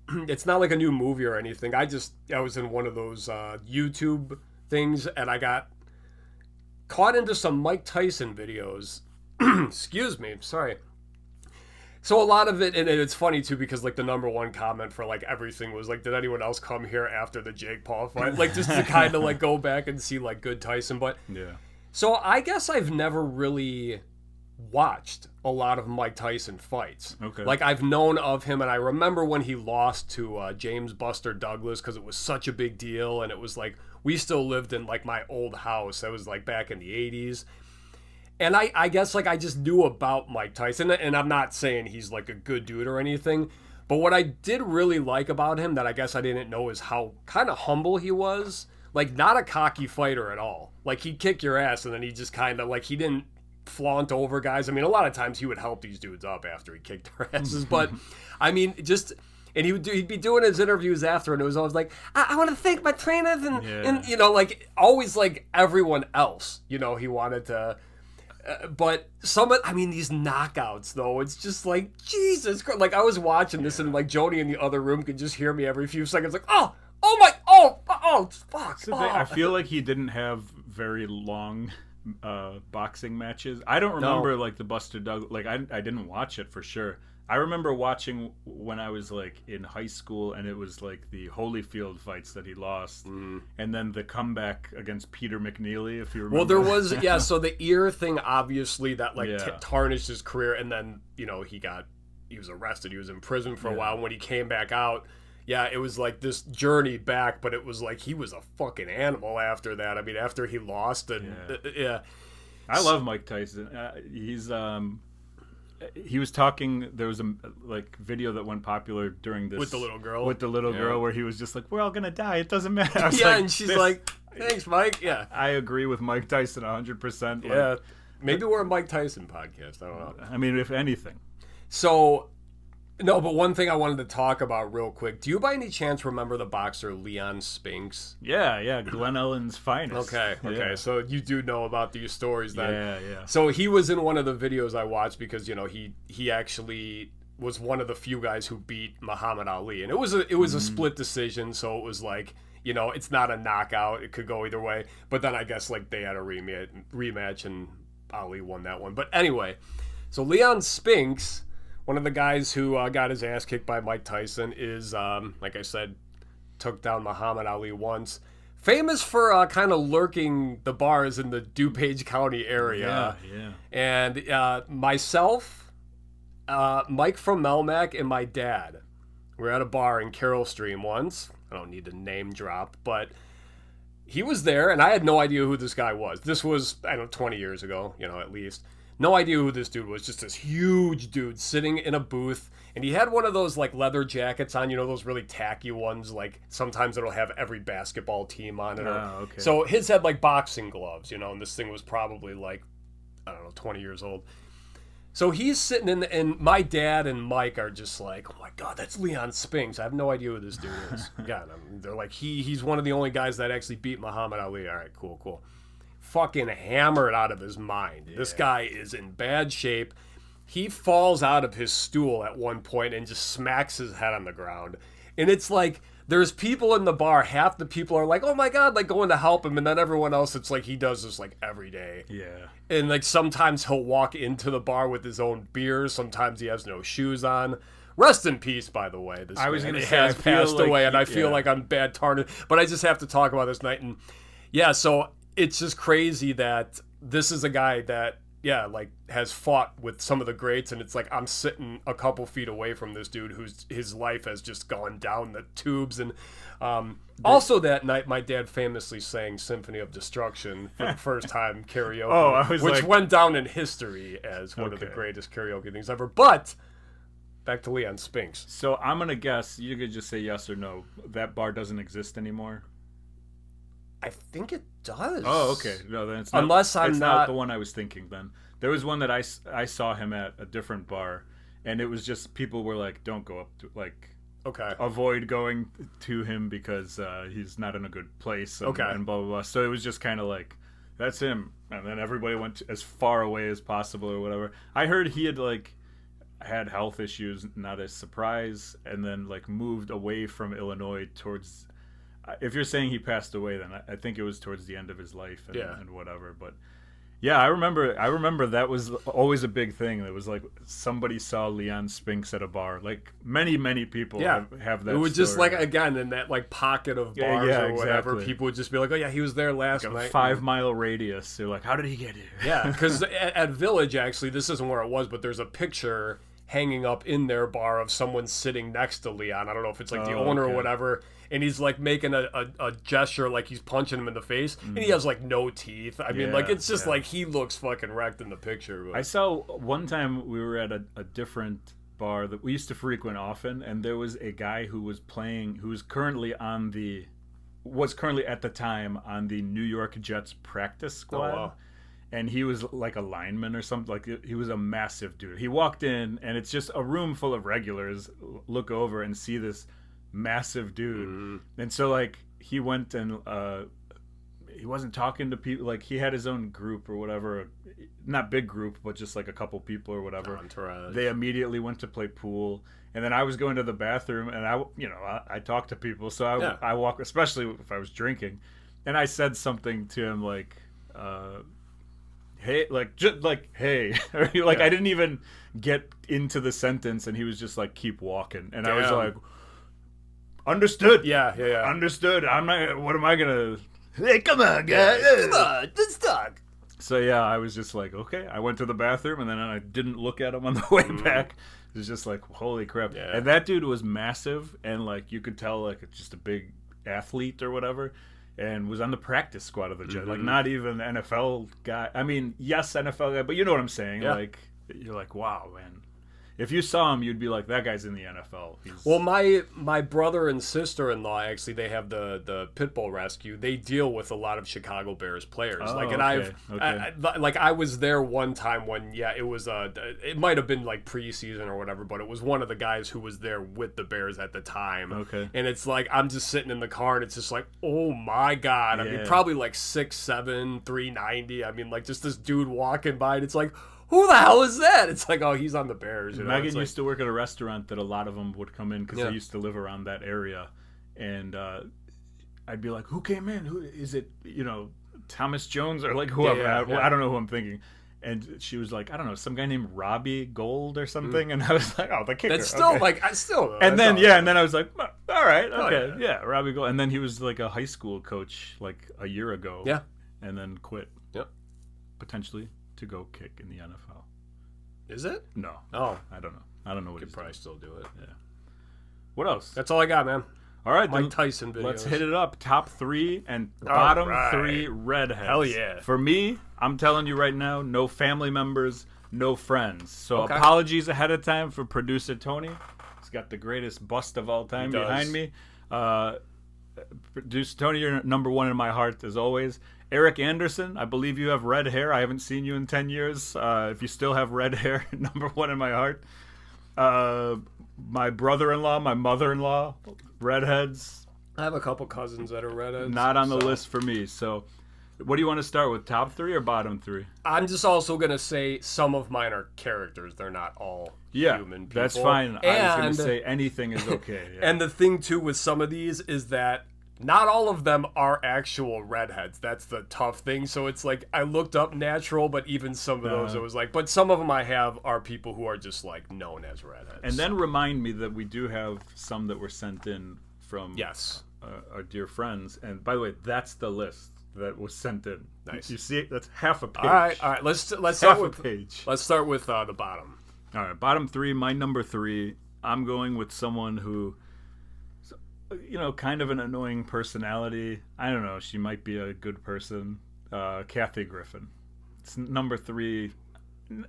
it's not like a new movie or anything. I was in one of those YouTube things, and I got caught into some Mike Tyson videos. Excuse me, sorry. So a lot of it, and it's funny too, because like the number one comment for like everything was like, did anyone else come here after the Jake Paul fight? Like just to kind of like go back and see like good Tyson. But
yeah.
So I guess I've never really watched a lot of Mike Tyson fights.
Okay.
Like I've known of him, and I remember when he lost to James Buster Douglas, because it was such a big deal, and it was like we still lived in like my old house. That was like back in the 80s. And I guess, like, I just knew about Mike Tyson, and I'm not saying he's, like, a good dude or anything, but what I did really like about him that I guess I didn't know is how kind of humble he was. Like, not a cocky fighter at all. Like, he'd kick your ass, and then he just kind of, like, he didn't flaunt over guys. I mean, a lot of times he would help these dudes up after he kicked their asses, but, I mean, just... And he'd be doing his interviews after, and it was always like, I want to thank my trainers, and, you know, like, always, like, everyone else, you know, he wanted to... but these knockouts though, it's just like Jesus Christ. Like I was watching this and like Joni in the other room could just hear me every few seconds, like oh fuck.
So I feel like he didn't have very long boxing matches. I don't remember like the Buster Douglas. Like I didn't watch it for sure. I remember watching when I was like in high school, and it was like the Holyfield fights that he lost, and then the comeback against Peter McNeely, if you remember.
Well, there was so the ear thing, obviously that like tarnished his career, and then you know he was arrested, he was in prison for a while. And when he came back out, it was like this journey back, but it was like he was a fucking animal after that. I mean, after he lost, and
I love Mike Tyson. He was talking. There was a like video that went popular during this
with the little girl.
Where he was just like, "We're all gonna die. It doesn't matter."
Yeah, like, and she's like, "Thanks, Mike." Yeah,
I agree with Mike Tyson 100%.
Yeah, maybe we're a Mike Tyson podcast. I don't know.
I mean, if anything.
So, no, but one thing I wanted to talk about real quick. Do you by any chance remember the boxer Leon Spinks?
Yeah, Glen Ellen's finest.
Okay.
Yeah.
So you do know about these stories then.
Yeah.
So he was in one of the videos I watched because, you know, he actually was one of the few guys who beat Muhammad Ali. And it was a split decision, so it was like, you know, it's not a knockout. It could go either way. But then I guess like they had a rematch and Ali won that one. But anyway, so Leon Spinks, one of the guys who got his ass kicked by Mike Tyson, is, like I said, took down Muhammad Ali once. Famous for kind of lurking the bars in the DuPage County area.
Yeah.
And myself, Mike from Melmac, and my dad were at a bar in Carroll Stream once. I don't need to name drop, but he was there, and I had no idea who this guy was. This was, 20 years ago, you know, at least. No idea who this dude was, just this huge dude sitting in a booth, and he had one of those like leather jackets on, you know, those really tacky ones, like sometimes it'll have every basketball team on it.
Okay.
So his had like boxing gloves, you know, and this thing was probably like, 20 years old. So he's sitting and my dad and Mike are just like, oh my God, that's Leon Spinks. I have no idea who this dude is. God, they're like, he's one of the only guys that actually beat Muhammad Ali. All right, cool. Fucking hammered out of his mind. Yeah. This guy is in bad shape. he falls out of his stool at one point and just smacks his head on the ground. And it's like, there's people in the bar, half the people are like, oh my God, like going to help him. And then everyone else, it's like he does this like every day.
Yeah.
And like sometimes he'll walk into the bar with his own beer. Sometimes he has no shoes on. Rest in peace, by the way. This
I was
man
going to say,
has passed
like
away, and I feel like I'm bad tarnished. But I just have to talk about this night. And yeah, so it's just crazy that this is a guy that, yeah, like has fought with some of the greats, and it's like I'm sitting a couple feet away from this dude whose his life has just gone down the tubes. And also that night, my dad famously sang "Symphony of Destruction" for the first time karaoke, which went down in history as one of the greatest karaoke things ever. But back to Leon Spinks.
So I'm gonna guess you could just say yes or no. That bar doesn't exist anymore.
I think it does.
Oh, okay. No, then it's not.
Unless I'm
not the one I was thinking. Then there was one that I saw him at a different bar, and it was just people were like, "Don't go up to avoid going to him because he's not in a good place." And, and blah blah blah. So it was just kind of like, that's him, and then everybody went as far away as possible or whatever. I heard he had health issues, not a surprise, and then like moved away from Illinois towards. If you're saying he passed away, then I think it was towards the end of his life and whatever. But yeah, I remember that was always a big thing. It was like somebody saw Leon Spinks at a bar. Like many people have that.
It was just like, again, in that like pocket of bars or whatever, people would just be like, oh yeah, he was there last night.
5 mile radius. They're like, how did he get here?
Yeah, because at Village, actually, this isn't where it was, but there's a picture hanging up in their bar of someone sitting next to Leon. I don't know if it's like the owner or whatever. And he's like making a gesture like he's punching him in the face. And he has like no teeth. I mean, like it's just like he looks fucking wrecked in the picture. But.
I saw one time we were at a different bar that we used to frequent often. And there was a guy who was currently at the time on the New York Jets practice squad. Oh, wow. And he was like a lineman or something. Like he was a massive dude. He walked in, and it's just a room full of regulars. Look over and see this massive dude. And so like he went and he wasn't talking to people. Like he had his own group or whatever. Not big group, but just like a couple people or whatever.
Entourage.
They immediately went to play pool. And then I was going to the bathroom, and I talked to people. So I walk, especially if I was drinking, and I said something to him like. Hey, like just like hey, like I didn't even get into the sentence, and he was just like keep walking, and I was like, understood, understood. I'm not. What am I gonna? Hey, come on, guys, come on, let's talk. So yeah, I was just like, okay. I went to the bathroom, and then I didn't look at him on the way back. It was just like, holy crap! Yeah. And that dude was massive, and like you could tell, like it's just a big athlete or whatever. And was on the practice squad of the Jets. Like, not even NFL guy. I mean, yes, NFL guy, but you know what I'm saying. Yeah. Like, you're like, wow, man. If you saw him, you'd be like, that guy's in the NFL.
Well, my brother and sister-in-law, actually, they have the pit bull rescue. They deal with a lot of Chicago Bears players. I was there one time when, it was it might have been like preseason or whatever, but it was one of the guys who was there with the Bears at the time.
Okay.
And it's like, I'm just sitting in the car, and it's just like, oh my God. I mean, probably like 6'7", 390. I mean, like just this dude walking by, and it's like, who the hell is that? It's like, oh, he's on the Bears. You know?
Megan used to work at a restaurant that a lot of them would come in because they used to live around that area. And I'd be like, who came in? Who is it? You know, Thomas Jones or like whoever. I don't know who I'm thinking. And she was like, I don't know, some guy named Robbie Gold or something. And I was like, oh, the kicker.
That's still like, I still.
And then and then I was like, all right, okay, Robbie Gold. And then he was like a high school coach like a year ago.
Yeah.
And then quit.
Yep.
Potentially. To go kick in the NFL.
Is it?
No.
Oh.
I don't know. I don't know what
you could probably still do it.
Yeah. What else?
That's all I got, man.
All right.
Mike Tyson videos.
Let's hit it up. Top 3 and bottom 3 redheads.
Hell yeah.
For me, I'm telling you right now, no family members, no friends. So apologies ahead of time for producer Tony. He's got the greatest bust of all time behind me. Producer Tony, you're number 1 in my heart as always. Eric Anderson, I believe you have red hair. I haven't seen you in 10 years. If you still have red hair, number 1 in my heart. My brother-in-law, my mother-in-law, redheads.
I have a couple cousins that are redheads.
Not on the list for me. So What do you want to start with? Top 3 or bottom 3?
I'm just also gonna say some of mine are characters. They're not all human people.
That's fine. I was gonna say anything is okay. Yeah.
And the thing too with some of these is that not all of them are actual redheads. That's the tough thing. So it's like I looked up natural, but even some of those, it was like, but some of them I have are people who are just like known as redheads.
And then remind me that we do have some that were sent in from our dear friends. And by the way, that's the list that was sent in.
Nice.
You see it? That's half a page.
All right. Let's start
half
with
a page.
Let's start with the bottom.
All right, bottom 3. My number 3. I'm going with someone who, kind of an annoying personality. I don't know. She might be a good person. Kathy Griffin. It's number 3.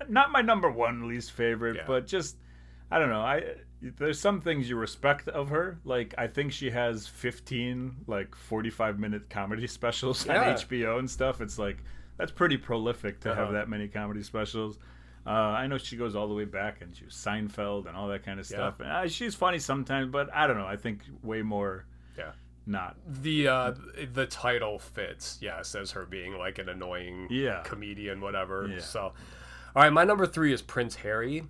Not my number 1 least favorite, but just, I don't know. There's some things you respect of her. Like, I think she has 15, 45-minute comedy specials on HBO and stuff. It's like, that's pretty prolific to have that many comedy specials. I know she goes all the way back, and she was Seinfeld and all that kind of stuff. And she's funny sometimes, but I don't know. I think way more not.
The title fits, yes, as her being like an annoying comedian, whatever. Yeah. So, all right, my number 3 is Prince Harry.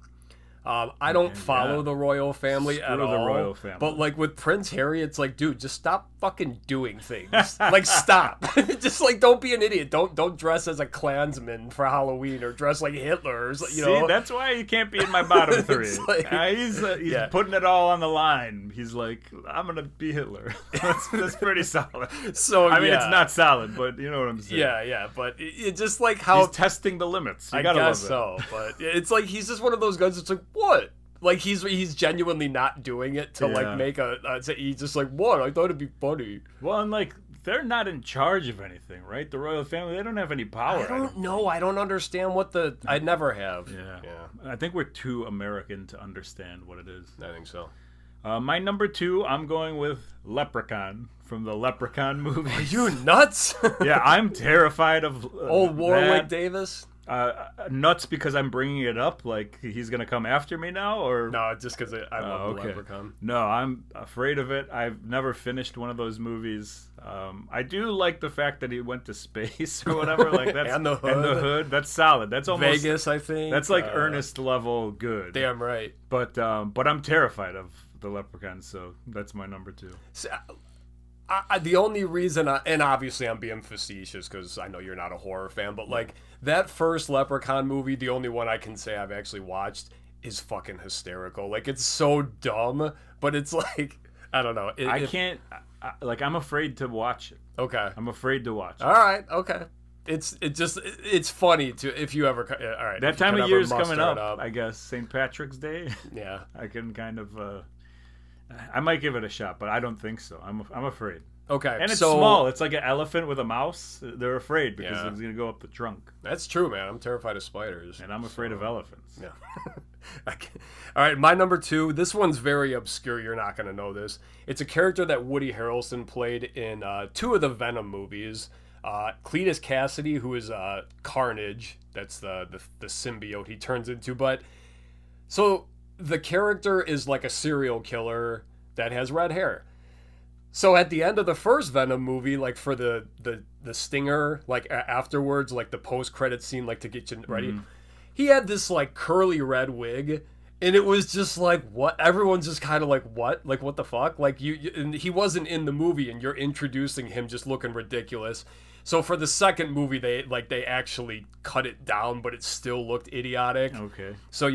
I don't follow the royal family at all.
The royal family.
But like with Prince Harry, it's like, dude, just stop fucking doing things. Like, stop. Just like, don't be an idiot. Don't dress as a Klansman for Halloween or dress like Hitler. Or,
See, that's why he can't be in my bottom 3. Like, he's putting it all on the line. He's like, I'm gonna be Hitler. that's pretty solid. So I mean, it's not solid, but you know what I'm saying.
Yeah. But it just like how
he's testing the limits. You
I
gotta
guess
love it.
so. But it's like he's just one of those guys. It's like, what? Like he's genuinely not doing it to like make he's just like, what? I thought it'd be funny.
Well, and like they're not in charge of anything, right? The royal family, they don't have any power.
I don't know. I don't understand I never have.
Yeah. I think we're too American to understand what it is.
I think so.
My number 2, I'm going with Leprechaun from the Leprechaun movie.
Are you nuts?
Yeah, I'm terrified of
old Warwick Davis.
Nuts because I'm bringing it up, like he's gonna come after me now, or
no, just because I love the Leprechaun.
No, I'm afraid of it. I've never finished one of those movies. I do like the fact that he went to space or whatever, like that's
and the hood.
That's solid. That's almost
Vegas, I think.
That's like Ernest level good.
Damn right.
But I'm terrified of the Leprechaun, so that's my number 2.
So, the only reason, and obviously I'm being facetious because I know you're not a horror fan, but like that first Leprechaun movie, the only one I can say I've actually watched, is fucking hysterical. Like, it's so dumb, but it's like, I don't know.
I'm afraid to watch it.
Okay.
I'm afraid to watch it.
All right. Okay. It's funny to if you ever all right.
That time of year is coming up. I guess St. Patrick's Day.
Yeah.
I can kind of. I might give it a shot, but I don't think so. I'm afraid.
Okay.
And it's small. It's like an elephant with a mouse. They're afraid because it's going to go up the trunk.
That's true, man. I'm terrified of spiders.
And I'm afraid of elephants.
Yeah. All right, my number 2. This one's very obscure. You're not going to know this. It's a character that Woody Harrelson played in 2 of the Venom movies. Cletus Cassidy, who is Carnage. That's the symbiote he turns into. But so the character is like a serial killer that has red hair. So at the end of the first Venom movie, like for the stinger, like afterwards, like the post-credit scene, like to get you ready, he had this like curly red wig, and it was just like, what? Everyone's just kind of like, what? Like, what the fuck? Like and he wasn't in the movie, and you're introducing him just looking ridiculous. So for the second movie, they actually cut it down, but it still looked idiotic.
Okay.
So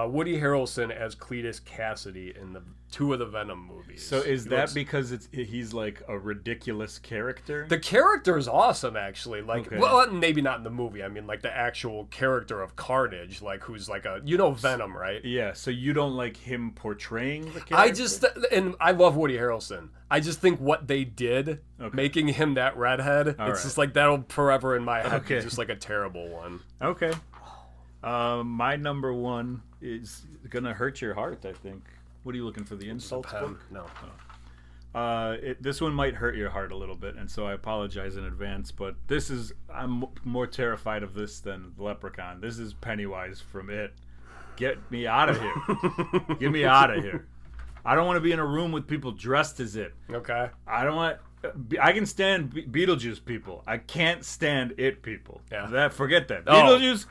Woody Harrelson as Cletus Cassidy in the 2 of the Venom movies.
So is that because he's like a ridiculous character?
The character is awesome, actually. Like, well, maybe not in the movie. I mean, like the actual character of Carnage, like who's like Venom, right?
Yeah. So you don't like him portraying the character?
And I love Woody Harrelson. I just think what they did, making him that redhead, it's just like that'll forever in my head be just like a terrible one.
Okay. My number 1 is gonna hurt your heart, I think. What are you looking for, the insults book?
No.
This one might hurt your heart a little bit, and so I apologize in advance, but I'm more terrified of this than the Leprechaun. This is Pennywise from It. Get me out of here. Get me out of here. I don't want to be in a room with people dressed as it.
Okay.
I don't want... I can stand Beetlejuice people. I can't stand it people.
Yeah.
Forget that.
Oh.
Beetlejuice,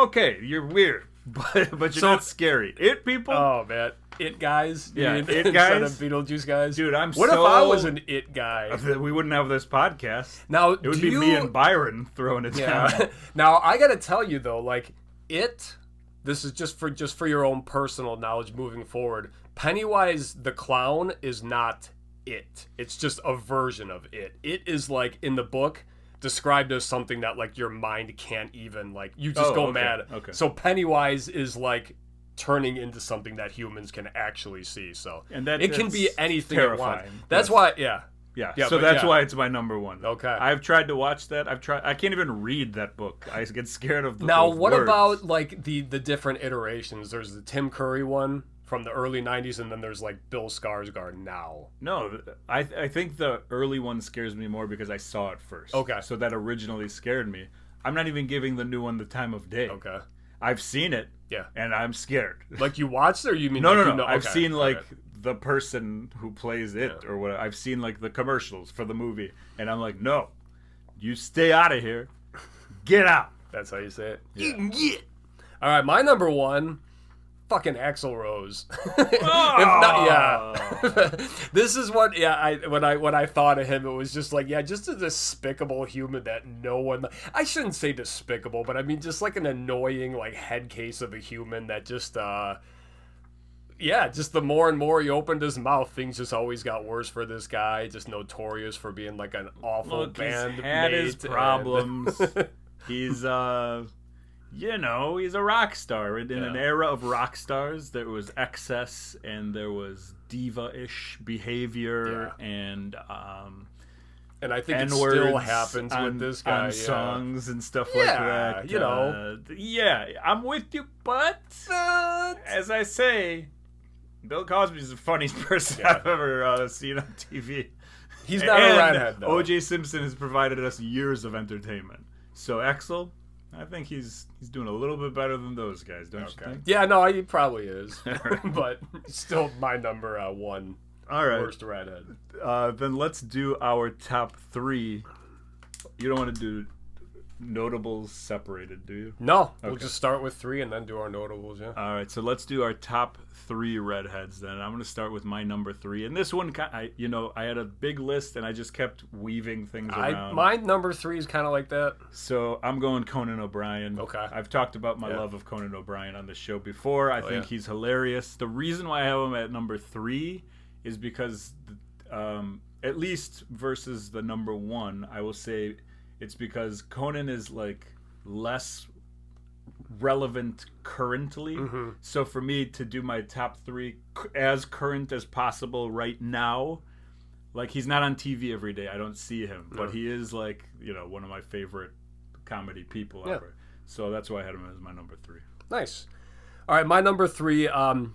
okay, you're weird, but you're not scary. It people.
Oh man, it guys.
Yeah,
it
guys.
Instead of Beetlejuice guys.
Dude,
What if I was an it guy?
We wouldn't have this podcast.
Now
it would be me and Byron throwing it down.
Now I gotta tell you though, like it. This is just for your own personal knowledge moving forward. Pennywise the clown is not it. It's just a version of it. It is like in the book described as something that like your mind can't even like. You just go mad.
Okay.
So Pennywise is like turning into something that humans can actually see. So
and that
it can be anything
terrifying.
it wants. That's why. Yeah.
So that's why it's my number one.
Okay.
I've tried to watch that. I can't even read that book. I get scared of the
Now,
words.
what about like the different iterations? There's the Tim Curry one from the early 90s, and then there's like Bill Skarsgård now.
No, I think the early one scares me more because I saw it first.
Okay.
So that originally scared me. I'm not even giving the new one the time of day.
Okay.
I've seen it.
Yeah.
And I'm scared.
Like you watched it, or you mean
No,
like,
no.
You know,
I've
okay.
seen like the person who plays it or what. I've seen like the commercials for the movie, and I'm like, no, you stay out of here, get out.
That's how you say it.
Yeah.
You can get. All right, my number one, fucking Axl Rose. If not, this is what. When I thought of him, it was just like just a despicable human that no one. I shouldn't say despicable, but I mean just like an annoying like head case of a human that just. Just the more and more he opened his mouth, things just always got worse for this guy. Just notorious for being like an awful band.
He's had his problems. He's he's a rock star. In an era of rock stars, there was excess and there was diva-ish behavior and
I think it still happens with this guy
on songs and stuff like that. I'm with you, but as I say, Bill Cosby's the funniest person I've ever seen on TV.
He's not a redhead, though.
O.J. Simpson has provided us years of entertainment. So Axl, I think he's doing a little bit better than those guys, don't you think?
Yeah, no, he probably is. But still my number one.
All right.
Worst redhead.
Then let's do our top three. You don't want to do notables separated, do you?
No. We'll just start with three and then do our notables,
All right, so let's do our top three redheads then. I'm going to start with my number three. And this one, I had a big list and I just kept weaving things around.
My number three is kind of like that.
So I'm going Conan O'Brien.
Okay.
I've talked about my love of Conan O'Brien on the show before. I think he's hilarious. The reason why I have him at number three is because, at least versus the number one, I will say it's because Conan is like less relevant currently. Mm-hmm. So for me to do my top three as current as possible right now, like he's not on TV every day. I don't see him, but he is like, one of my favorite comedy people ever. So that's why I had him as my number three.
Nice. All right, my number three.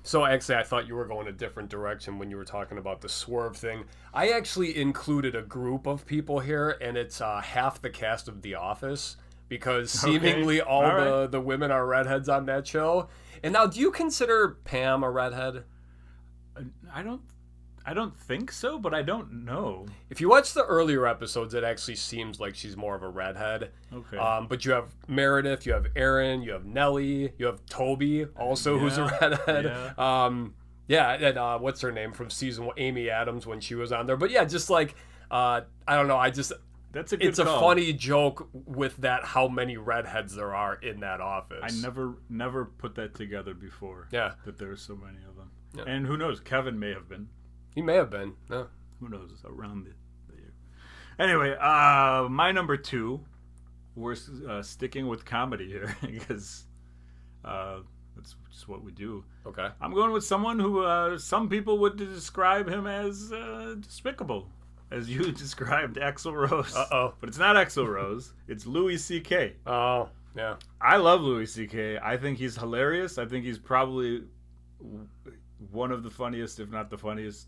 So actually, I thought you were going a different direction when you were talking about the swerve thing. I actually included a group of people here, and it's half the cast of The Office, because seemingly all the women are redheads on that show. And now, do you consider Pam a redhead?
I don't think so, but I don't know.
If you watch the earlier episodes, it actually seems like she's more of a redhead.
Okay.
But you have Meredith, you have Erin, you have Nellie, you have Toby, also who's a redhead.
Yeah.
And what's her name from season one? Amy Adams when she was on there. But yeah, just like I don't know.
That's a good
It's
call.
a funny joke with that how many redheads there are in that office.
I never put that together before.
Yeah.
That there were so many of them.
Yeah.
And who knows? Kevin may have been.
He may have been. No.
Who knows? Around the year. Anyway, my number two, we're sticking with comedy here because that's just what we do.
Okay.
I'm going with someone who some people would describe him as despicable, as you described Axl Rose.
Uh-oh.
But it's not Axl Rose. It's Louis C.K.
Oh, yeah.
I love Louis C.K. I think he's hilarious. I think he's probably one of the funniest, if not the funniest,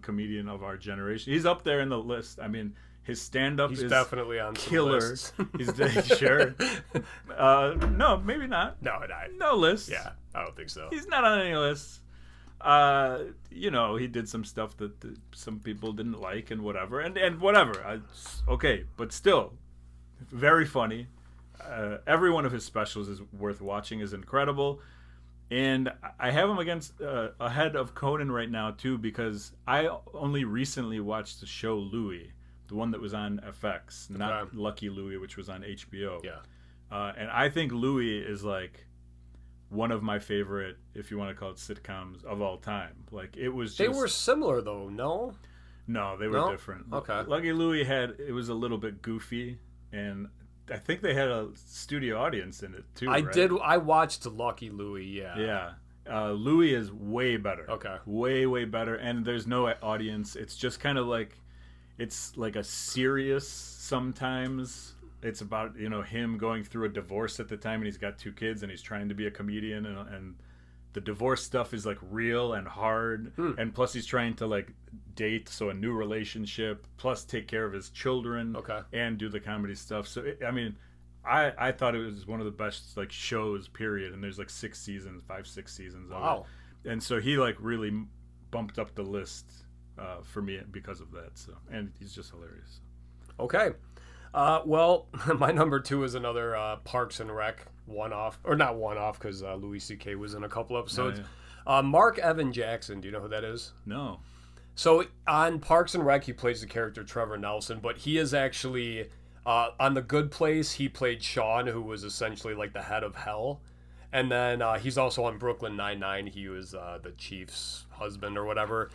comedian of our generation. He's up there in the list. I mean, his stand-up is
definitely on
killer.
Some
He's sure. No, maybe not.
No
list.
Yeah, I don't think so.
He's not on any lists. He did some stuff that some people didn't like and whatever, and whatever. Okay, but still, very funny. Every one of his specials is worth watching, is incredible. And I have him ahead of Conan right now, too, because I only recently watched the show Louie, the one that was on FX, not Lucky Louie, which was on HBO.
Yeah.
And I think Louie is like one of my favorite, if you want to call it, sitcoms of all time. Like, it was just...
They were similar, though, no?
No, they were different.
Okay.
Lucky Louie it was a little bit goofy, and I think they had a studio audience in it, too,
I watched Lucky Louie, yeah.
Yeah. Louie is way better.
Okay.
Way, way better, and there's no audience. It's just kind of like... It's like a serious sometimes... It's about, him going through a divorce at the time, and he's got 2 kids, and he's trying to be a comedian, and the divorce stuff is like real and hard, and plus he's trying to like date, so a new relationship, plus take care of his children, and do the comedy stuff. So I thought it was one of the best like shows, period. And there's like 6 seasons, 5-6 seasons of it, and so he like really bumped up the list for me because of that. So, and he's just hilarious.
Okay. Well, my number 2 is another Parks and Rec one-off, or not one-off, because Louis C.K. was in a couple episodes. Oh, yeah. Mark Evan Jackson, do you know who that is?
No.
So on Parks and Rec, he plays the character Trevor Nelson, but he is actually, on The Good Place, he played Sean, who was essentially like the head of hell. And then he's also on Brooklyn Nine-Nine. He was the chief's husband or whatever.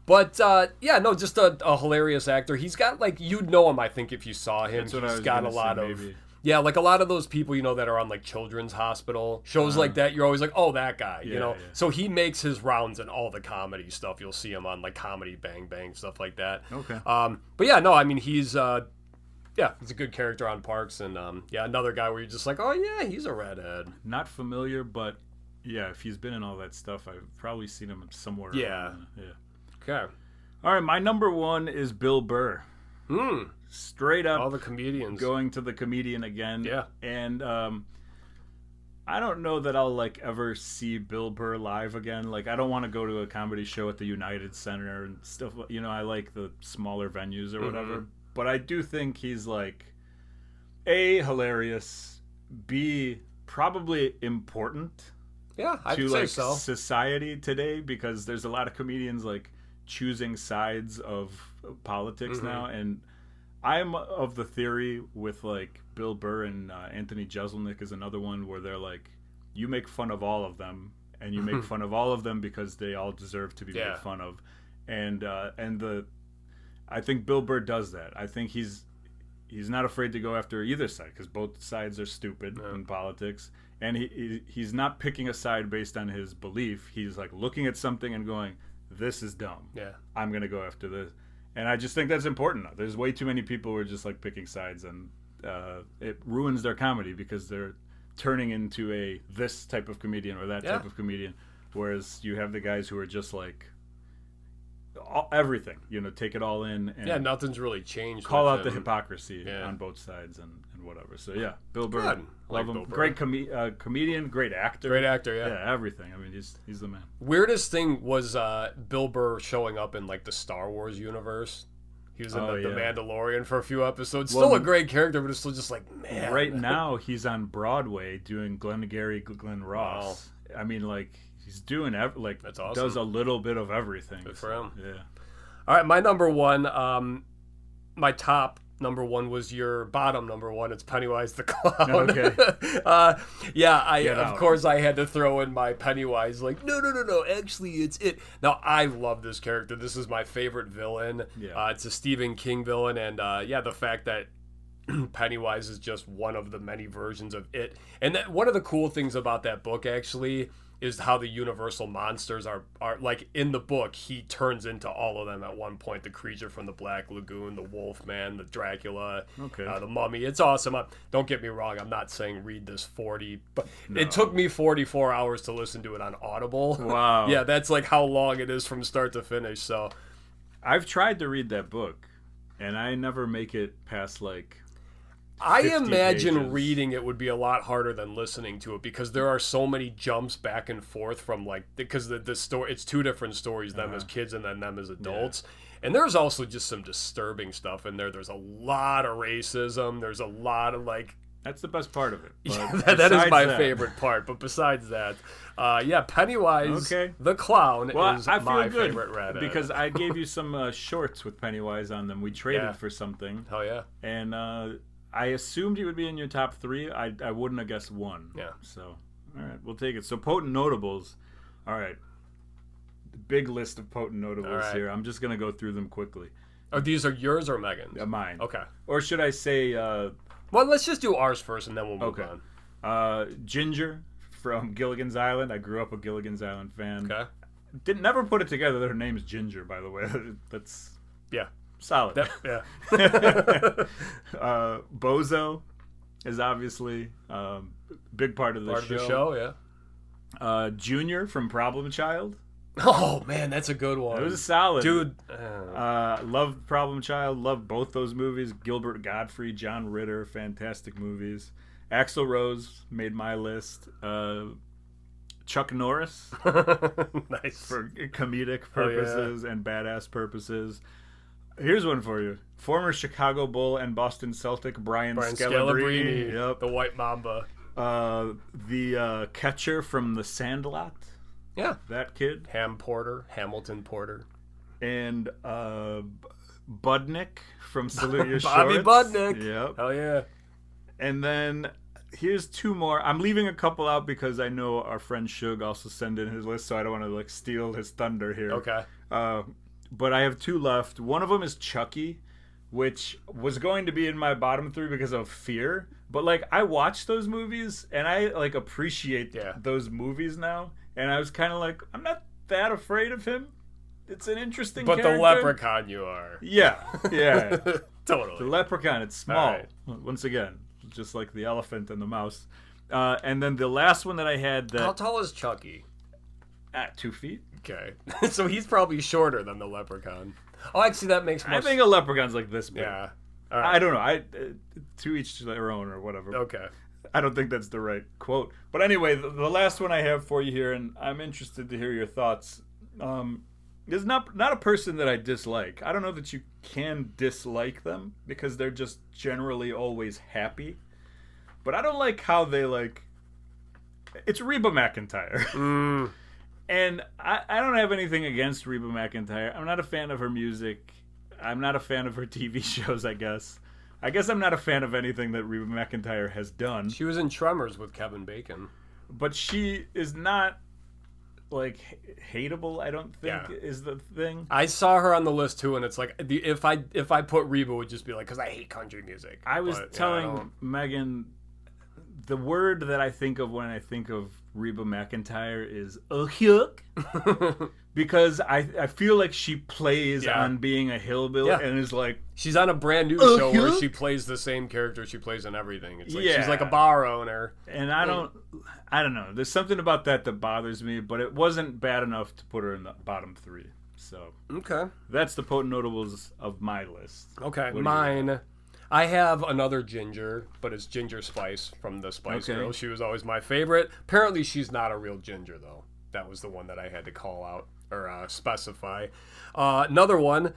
But, just a hilarious actor. He's got, like, you'd know him, I think, if you saw him. He's got a lot of... Maybe. Yeah, like a lot of those people, that are on, like, children's hospital. Shows like that, you're always like, oh, that guy, Yeah. So he makes his rounds in all the comedy stuff. You'll see him on, like, Comedy Bang Bang, stuff like that.
Okay.
But, yeah, no, I mean, he's a good character on Parks. And, another guy where you're just like, oh, yeah, he's a redhead.
Not familiar, but, yeah, if he's been in all that stuff, I've probably seen him somewhere.
Yeah.
Yeah.
Okay.
All right, my number 1 is Bill Burr. Straight up.
All the comedians.
Going to the comedian again.
Yeah.
And I don't know that I'll, like, ever see Bill Burr live again. Like, I don't want to go to a comedy show at the United Center and stuff. I like the smaller venues or whatever. But I do think he's, like, A, hilarious, B, probably important.
Yeah, I'd
to,
say
like,
so.
Society today, because there's a lot of comedians, like, choosing sides of politics now, and I'm of the theory with like Bill Burr and Anthony Jeselnik is another one where they're like, you make fun of all of them, and you make fun of all of them because they all deserve to be made fun of, and I think Bill Burr does that. I think he's not afraid to go after either side, because both sides are stupid in politics, and he's not picking a side based on his belief. He's like looking at something and going, this is dumb.
Yeah. I'm
going to go after this. And I just think that's important. There's way too many people who are just like picking sides, and it ruins their comedy because they're turning into this type of comedian or that type of comedian. Whereas you have the guys who are just like everything, take it all in. And
nothing's really changed.
Call out the hypocrisy on both sides and whatever. So yeah, Bill Burr, love him. Great comedian, great actor.
Great actor,
yeah, everything. I mean, he's the man.
Weirdest thing was Bill Burr showing up in like the Star Wars universe. He was in the Mandalorian for a few episodes. Still a great character, but it's still just like, man.
Right now, he's on Broadway doing Glengarry Glen Ross. Wow. I mean, like, he's doing that's awesome. Does a little bit of everything.
Good for him.
Yeah.
All right, my number 1, my top number 1 was your bottom number 1. It's Pennywise the Clown.
Okay.
Of course I had to throw in my Pennywise. Like, no. Actually, it's it. Now I love this character. This is my favorite villain.
Yeah.
It's a Stephen King villain, and the fact that Pennywise is just one of the many versions of it. And one of the cool things about that book actually is how the universal monsters are like in the book. He turns into all of them at one point. The creature from the Black Lagoon, the Wolfman, the Dracula, the Mummy. It's awesome. Don't get me wrong. I'm not saying read this 40, but it took me 44 hours to listen to it on Audible.
Wow.
Yeah, that's like how long it is from start to finish. So
I've tried to read that book, and I never make it past like
I
50
imagine
pages.
reading it would be a lot harder than listening to it because there are so many jumps back and forth from because the story, it's two different stories, them as kids and then them as adults. And there's also just some disturbing stuff in there. There's a lot of racism. There's a lot of
That's the best part of it.
that is my favorite part. But besides that, Pennywise the Clown is my favorite redhead.
Because I gave you some shorts with Pennywise on them. We traded for something.
Hell yeah.
And I assumed he would be in your top 3. I wouldn't have guessed 1.
Yeah.
So, all right, we'll take it. So, potent notables. All right. Big list of potent notables here. I'm just going to go through them quickly.
Oh, these are yours or Megan's?
Mine.
Okay.
Or should I say...
well, let's just do ours first and then we'll move on.
Ginger from Gilligan's Island. I grew up a Gilligan's Island fan.
Okay.
Never put it together that her name's Ginger, by the way. That's...
Yeah.
Solid.
Yeah.
Bozo is obviously big part of the show.
Part of the show,
yeah. Junior from Problem Child.
Oh man, that's a good one.
It was solid,
dude.
Love Problem Child. Love both those movies. Gilbert Gottfried, John Ritter, fantastic movies. Axl Rose made my list. Chuck Norris,
nice
for comedic purposes and badass purposes. Here's one for you. Former Chicago Bull and Boston Celtic Brian Scalabrine. Yep.
The White Mamba.
The catcher from The Sandlot.
Yeah.
That kid.
Hamilton Porter.
And Budnick from Salute Your
Bobby
Shorts.
Budnick.
Yep.
Hell yeah.
And then here's 2 more. I'm leaving a couple out because I know our friend Shug also sent in his list, so I don't want to steal his thunder here.
Okay.
But I have 2 left. One of them is Chucky, which was going to be in my bottom 3 because of fear. But I watch those movies and I appreciate those movies now. And I was kind of I'm not that afraid of him. It's an interesting character.
But the leprechaun you are.
Yeah.
Totally.
The leprechaun, it's small. Once again, just like the elephant and the mouse. And then the last one that I had
How tall is Chucky?
2 feet.
Okay. So he's probably shorter than the leprechaun. Oh, actually, that makes more
I think a leprechaun's this big.
Yeah.
Right. I don't know. To each their own or whatever.
Okay.
I don't think that's the right quote. But anyway, the last one I have for you here, and I'm interested to hear your thoughts, is not a person that I dislike. I don't know that you can dislike them because they're just generally always happy. But I don't like how they it's Reba McEntire. And I don't have anything against Reba McEntire. I'm not a fan of her music. I'm not a fan of her TV shows, I guess. I guess I'm not a fan of anything that Reba McEntire has done.
She was in Tremors with Kevin Bacon.
But she is not, hateable, I don't think, is the thing.
I saw her on the list, too, and it's if I put Reba, it would just be because I hate country music.
I was telling Megan, the word that I think of when I think of Reba McEntire is a hook. Because I feel like she plays on being a hillbilly and is
she's on a brand new show where she plays the same character she plays in everything. It's she's like a bar owner.
And I don't know. There's something about that bothers me, but it wasn't bad enough to put her in the bottom 3. So that's the potent notables of my list.
Okay, mine. I have another Ginger, but it's Ginger Spice from the Spice Girls. She was always my favorite. Apparently, she's not a real ginger, though. That was the one that I had to call out or specify. Another one,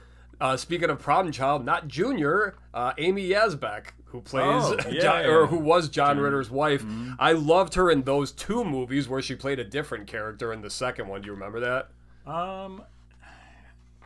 speaking of Problem Child, not Junior, Amy Yazbek, who plays who was John Ritter's wife. Mm-hmm. I loved her in those 2 movies where she played a different character in the second one. Do you remember that?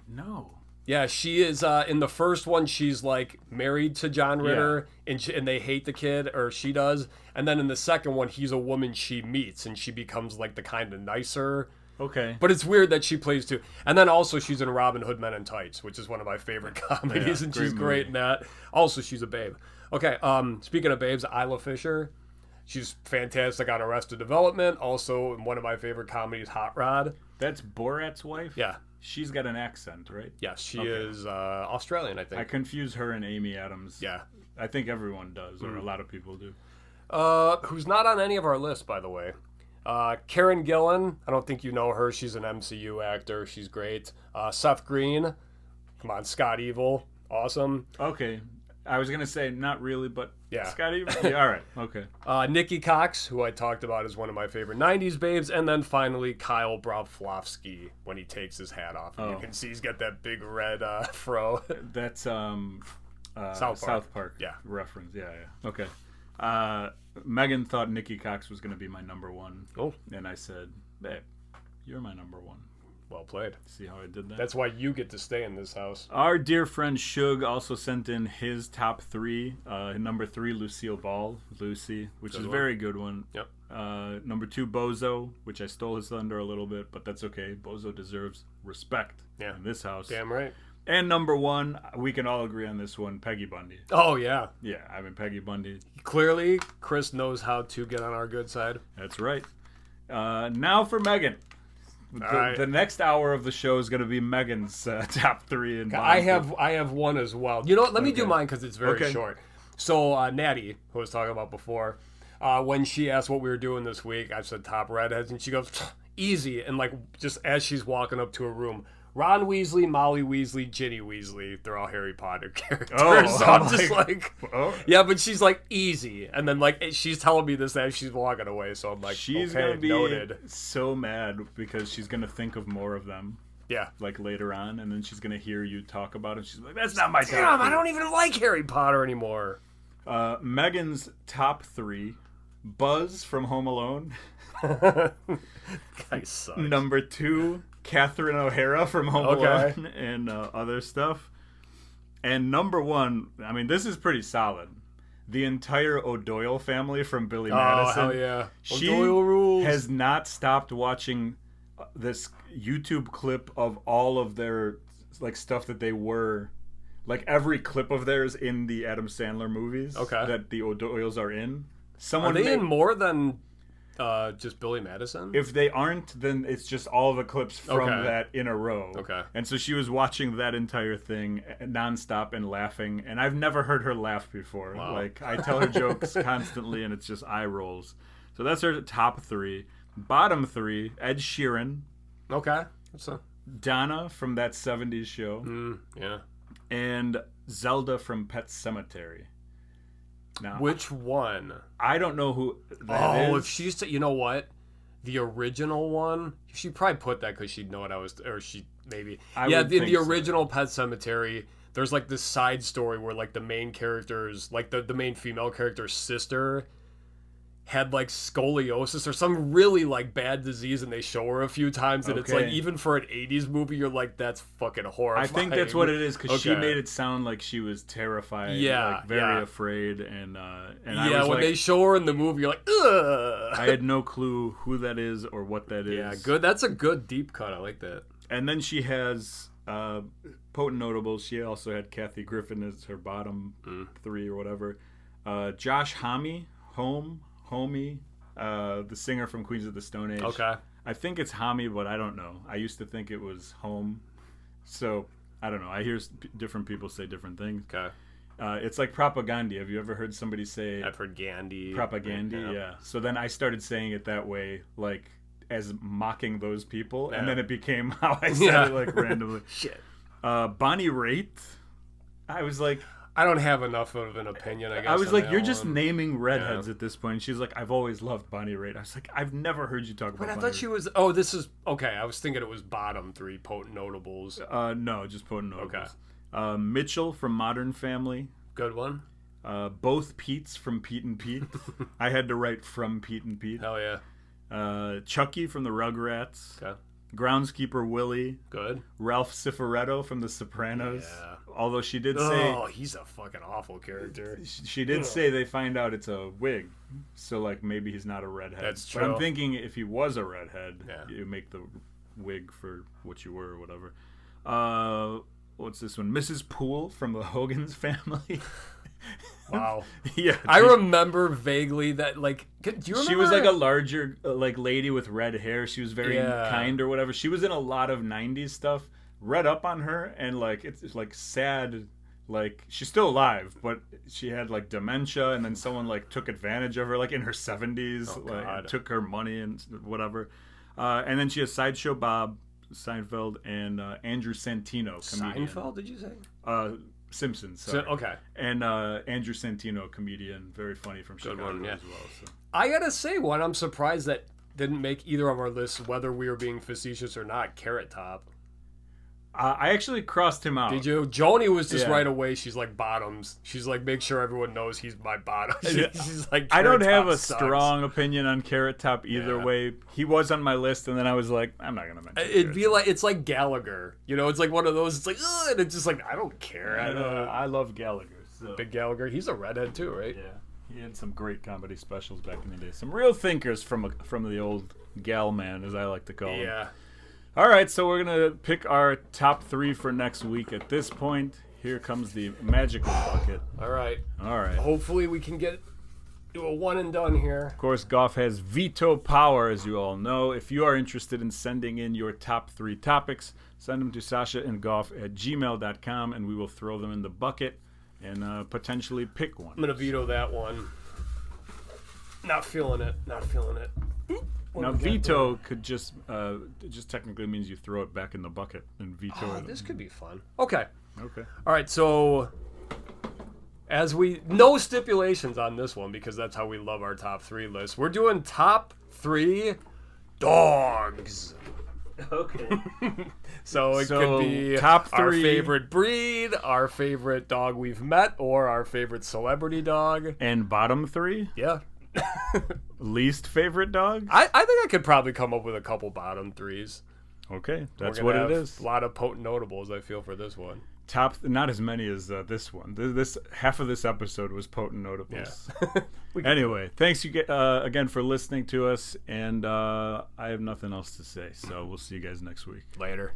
No.
Yeah, she is in the first one. She's married to John Ritter, and they hate the kid, or she does. And then in the second one, he's a woman she meets, and she becomes the kind of nicer.
Okay.
But it's weird that she plays too. And then also she's in Robin Hood Men in Tights, which is one of my favorite comedies, and she's great in that. Also, she's a babe. Okay. Speaking of babes, Isla Fisher. She's fantastic on Arrested Development. Also in one of my favorite comedies, Hot Rod.
That's Borat's wife?
Yeah.
She's got an accent, right?
Yes, she is Australian, I think.
I confuse her and Amy Adams.
Yeah.
I think everyone does, or a lot of people do.
Who's not on any of our lists, by the way. Karen Gillan. I don't think you know her. She's an MCU actor. She's great. Seth Green. Come on, Scott Evil. Awesome.
Okay. I was gonna say not really, but
Yeah.
Scotty. Yeah, all right, okay.
Nikki Cox, who I talked about as one of my favorite 90s babes, and then finally Kyle Broflovsky when he takes his hat off. And you can see he's got that big red fro.
That's
South Park. Yeah.
reference. Yeah. Okay. Megan thought Nikki Cox was gonna be my number one.
Oh.
And I said, babe, you're my number one.
Well played.
See how I did that?
That's why you get to stay in this house.
Our dear friend Shug also sent in his top three. Number 3, Lucille Ball, Lucy, which is a very good one.
Yep.
Number 2, Bozo, which I stole his thunder a little bit, but that's okay. Bozo deserves respect in this house.
Damn right.
And number 1, we can all agree on this one, Peggy Bundy.
Oh, yeah.
Yeah, I mean, Peggy Bundy.
Clearly, Chris knows how to get on our good side.
That's right. Now for Megan. The next hour of the show is going to be Megan's top 3. And
I have one as well. You know what? Let me do mine because it's very short. So Natty, who I was talking about before, when she asked what we were doing this week, I said top redheads, and she goes, easy. And like just as she's walking up to her room, Ron Weasley, Molly Weasley, Ginny Weasley, they're all Harry Potter characters. So I'm just like, yeah, but she's like, easy. And then like she's telling me this as she's walking away. So I'm like,
she's
okay,
going to be
noted.
So mad because she's going to think of more of them.
Yeah.
Like later on. And then she's going to hear you talk about it. She's like, that's not my top
Damn,
3.
I don't even like Harry Potter anymore.
Megan's top 3, Buzz from Home Alone.
Guy sucks.
Number 2, Catherine O'Hara from Home Alone and other stuff. And number 1, I mean, this is pretty solid. The entire O'Doyle family from Billy Madison.
Oh, hell yeah.
She
O'Doyle rules.
has not stopped watching this YouTube clip of all of their like stuff that they were, like every clip of theirs in the Adam Sandler movies that the O'Doyles are in.
Are they in more than just Billy Madison?
If they aren't, then it's just all the clips from that in a row.
Okay.
And so she was watching that entire thing nonstop and laughing, and I've never heard her laugh before.
Wow.
Like, I tell her jokes constantly, and it's just eye rolls. So that's her top 3. Bottom 3, Ed Sheeran.
Okay.
Donna from that 70s show.
Yeah.
And Zelda from Pet Sematary. Now,
which one?
I don't know who that is.
If she used to, you know what? The original one, she'd probably put that because she'd know what I was, or she maybe. In the original Pet Sematary, there's like this side story where like the main character's, like the main female character's sister had like scoliosis or some really like bad disease, and they show her a few times, and it's like, even for an 80s movie, you're like, that's fucking horrifying.
I think that's what it is, because she made it sound like she was terrified, like very afraid, and I was
when they show her in the movie, you're like, ugh.
I had no clue who that is or what that is.
Yeah, good. That's a good deep cut. I like that.
And then she has potent notables. She also had Kathy Griffin as her bottom 3 or whatever. Josh Homme, Homie, the singer from Queens of the Stone Age.
Okay.
I think it's Homme, but I don't know. I used to think it was Home. So, I don't know. I hear different people say different things.
Okay.
It's like propaganda. Have you ever heard somebody say...
I've heard Gandhi.
Propaganda, yeah. So then I started saying it that way, like, as mocking those people. And then it became how I said it, like, randomly.
Shit.
Bonnie Raitt. I was like...
I don't have enough of an opinion, I guess.
I was like, you're just naming redheads at this point. She's like, I've always loved Bonnie Raitt. I was like, I've never heard you talk about Bonnie Raitt.
I thought she was... Oh, this is... Okay, I was thinking it was bottom 3 potent notables.
No, just potent notables. Okay. Mitchell from Modern Family.
Good one.
Both Pete's from Pete and Pete. I had to write from Pete and Pete.
Hell yeah.
Chucky from the Rugrats.
Okay.
Groundskeeper Willie.
Good.
Ralph Cifaretto from The Sopranos.
Yeah.
Although she did say...
Oh, he's a fucking awful character.
She did say they find out it's a wig. So, like, maybe he's not a redhead.
That's true.
But I'm thinking if he was a redhead, you make the wig for what you were or whatever. What's this one? Mrs. Poole from the Hogan's Family.
Wow.
Yeah.
I remember vaguely that, like, do you remember?
She was like a larger, like, lady with red hair. She was very kind or whatever. She was in a lot of 90s stuff. Read up on her, and, like, it's like sad. Like, she's still alive, but she had, like, dementia, and then someone, like, took advantage of her, like, in her 70s. Took her money and whatever. And then she has Sideshow Bob, Seinfeld, and Andrew Santino, comedian.
Seinfeld, did you say?
Simpsons. Sorry.
Okay.
And Andrew Santino, comedian, very funny from Chicago
one, yeah.
as well. So.
I gotta say, one I'm surprised that didn't make either of our lists, whether we were being facetious or not. Carrot Top.
I actually crossed him out.
Did you? Joni was just right away. She's like bottoms. She's like, make sure everyone knows he's my bottom. She's like,
I don't have
Top
a
sucks.
strong opinion on Carrot Top either way. He was on my list, and then I was like, I'm not gonna mention.
It'd be like it's like Gallagher. You know, it's like one of those. It's like, ugh, and it's just like I don't care.
I love Gallagher. So.
Big Gallagher. He's a redhead too, right?
Yeah. He had some great comedy specials back in the day. Some real thinkers from the old gal man, as I like to call him.
Yeah.
All right, so we're going to pick our top 3 for next week. At this point, here comes the magical bucket.
All right.
All right.
Hopefully we can do a one and done here.
Of course, Goff has veto power, as you all know. If you are interested in sending in your top 3 topics, send them to sashaandgoff@gmail.com, and we will throw them in the bucket and potentially pick one.
I'm going to veto that one. Not feeling it.
Now, veto could just technically means you throw it back in the bucket and veto it.
This could be fun. Okay.
Okay.
All right, so no stipulations on this one because that's how we love our top 3 list. We're doing top 3 dogs.
Okay.
So it could be
top 3
our favorite breed, our favorite dog we've met, or our favorite celebrity dog.
And bottom 3?
Yeah.
Least favorite dog?
I think I could probably come up with a couple bottom 3s.
Okay, that's what it is.
A lot of potent notables, I feel, for this one.
Not as many as this one. This half of this episode was potent notables.
Yeah.
Anyway, thanks again for listening to us, and I have nothing else to say. So we'll see you guys next week.
Later.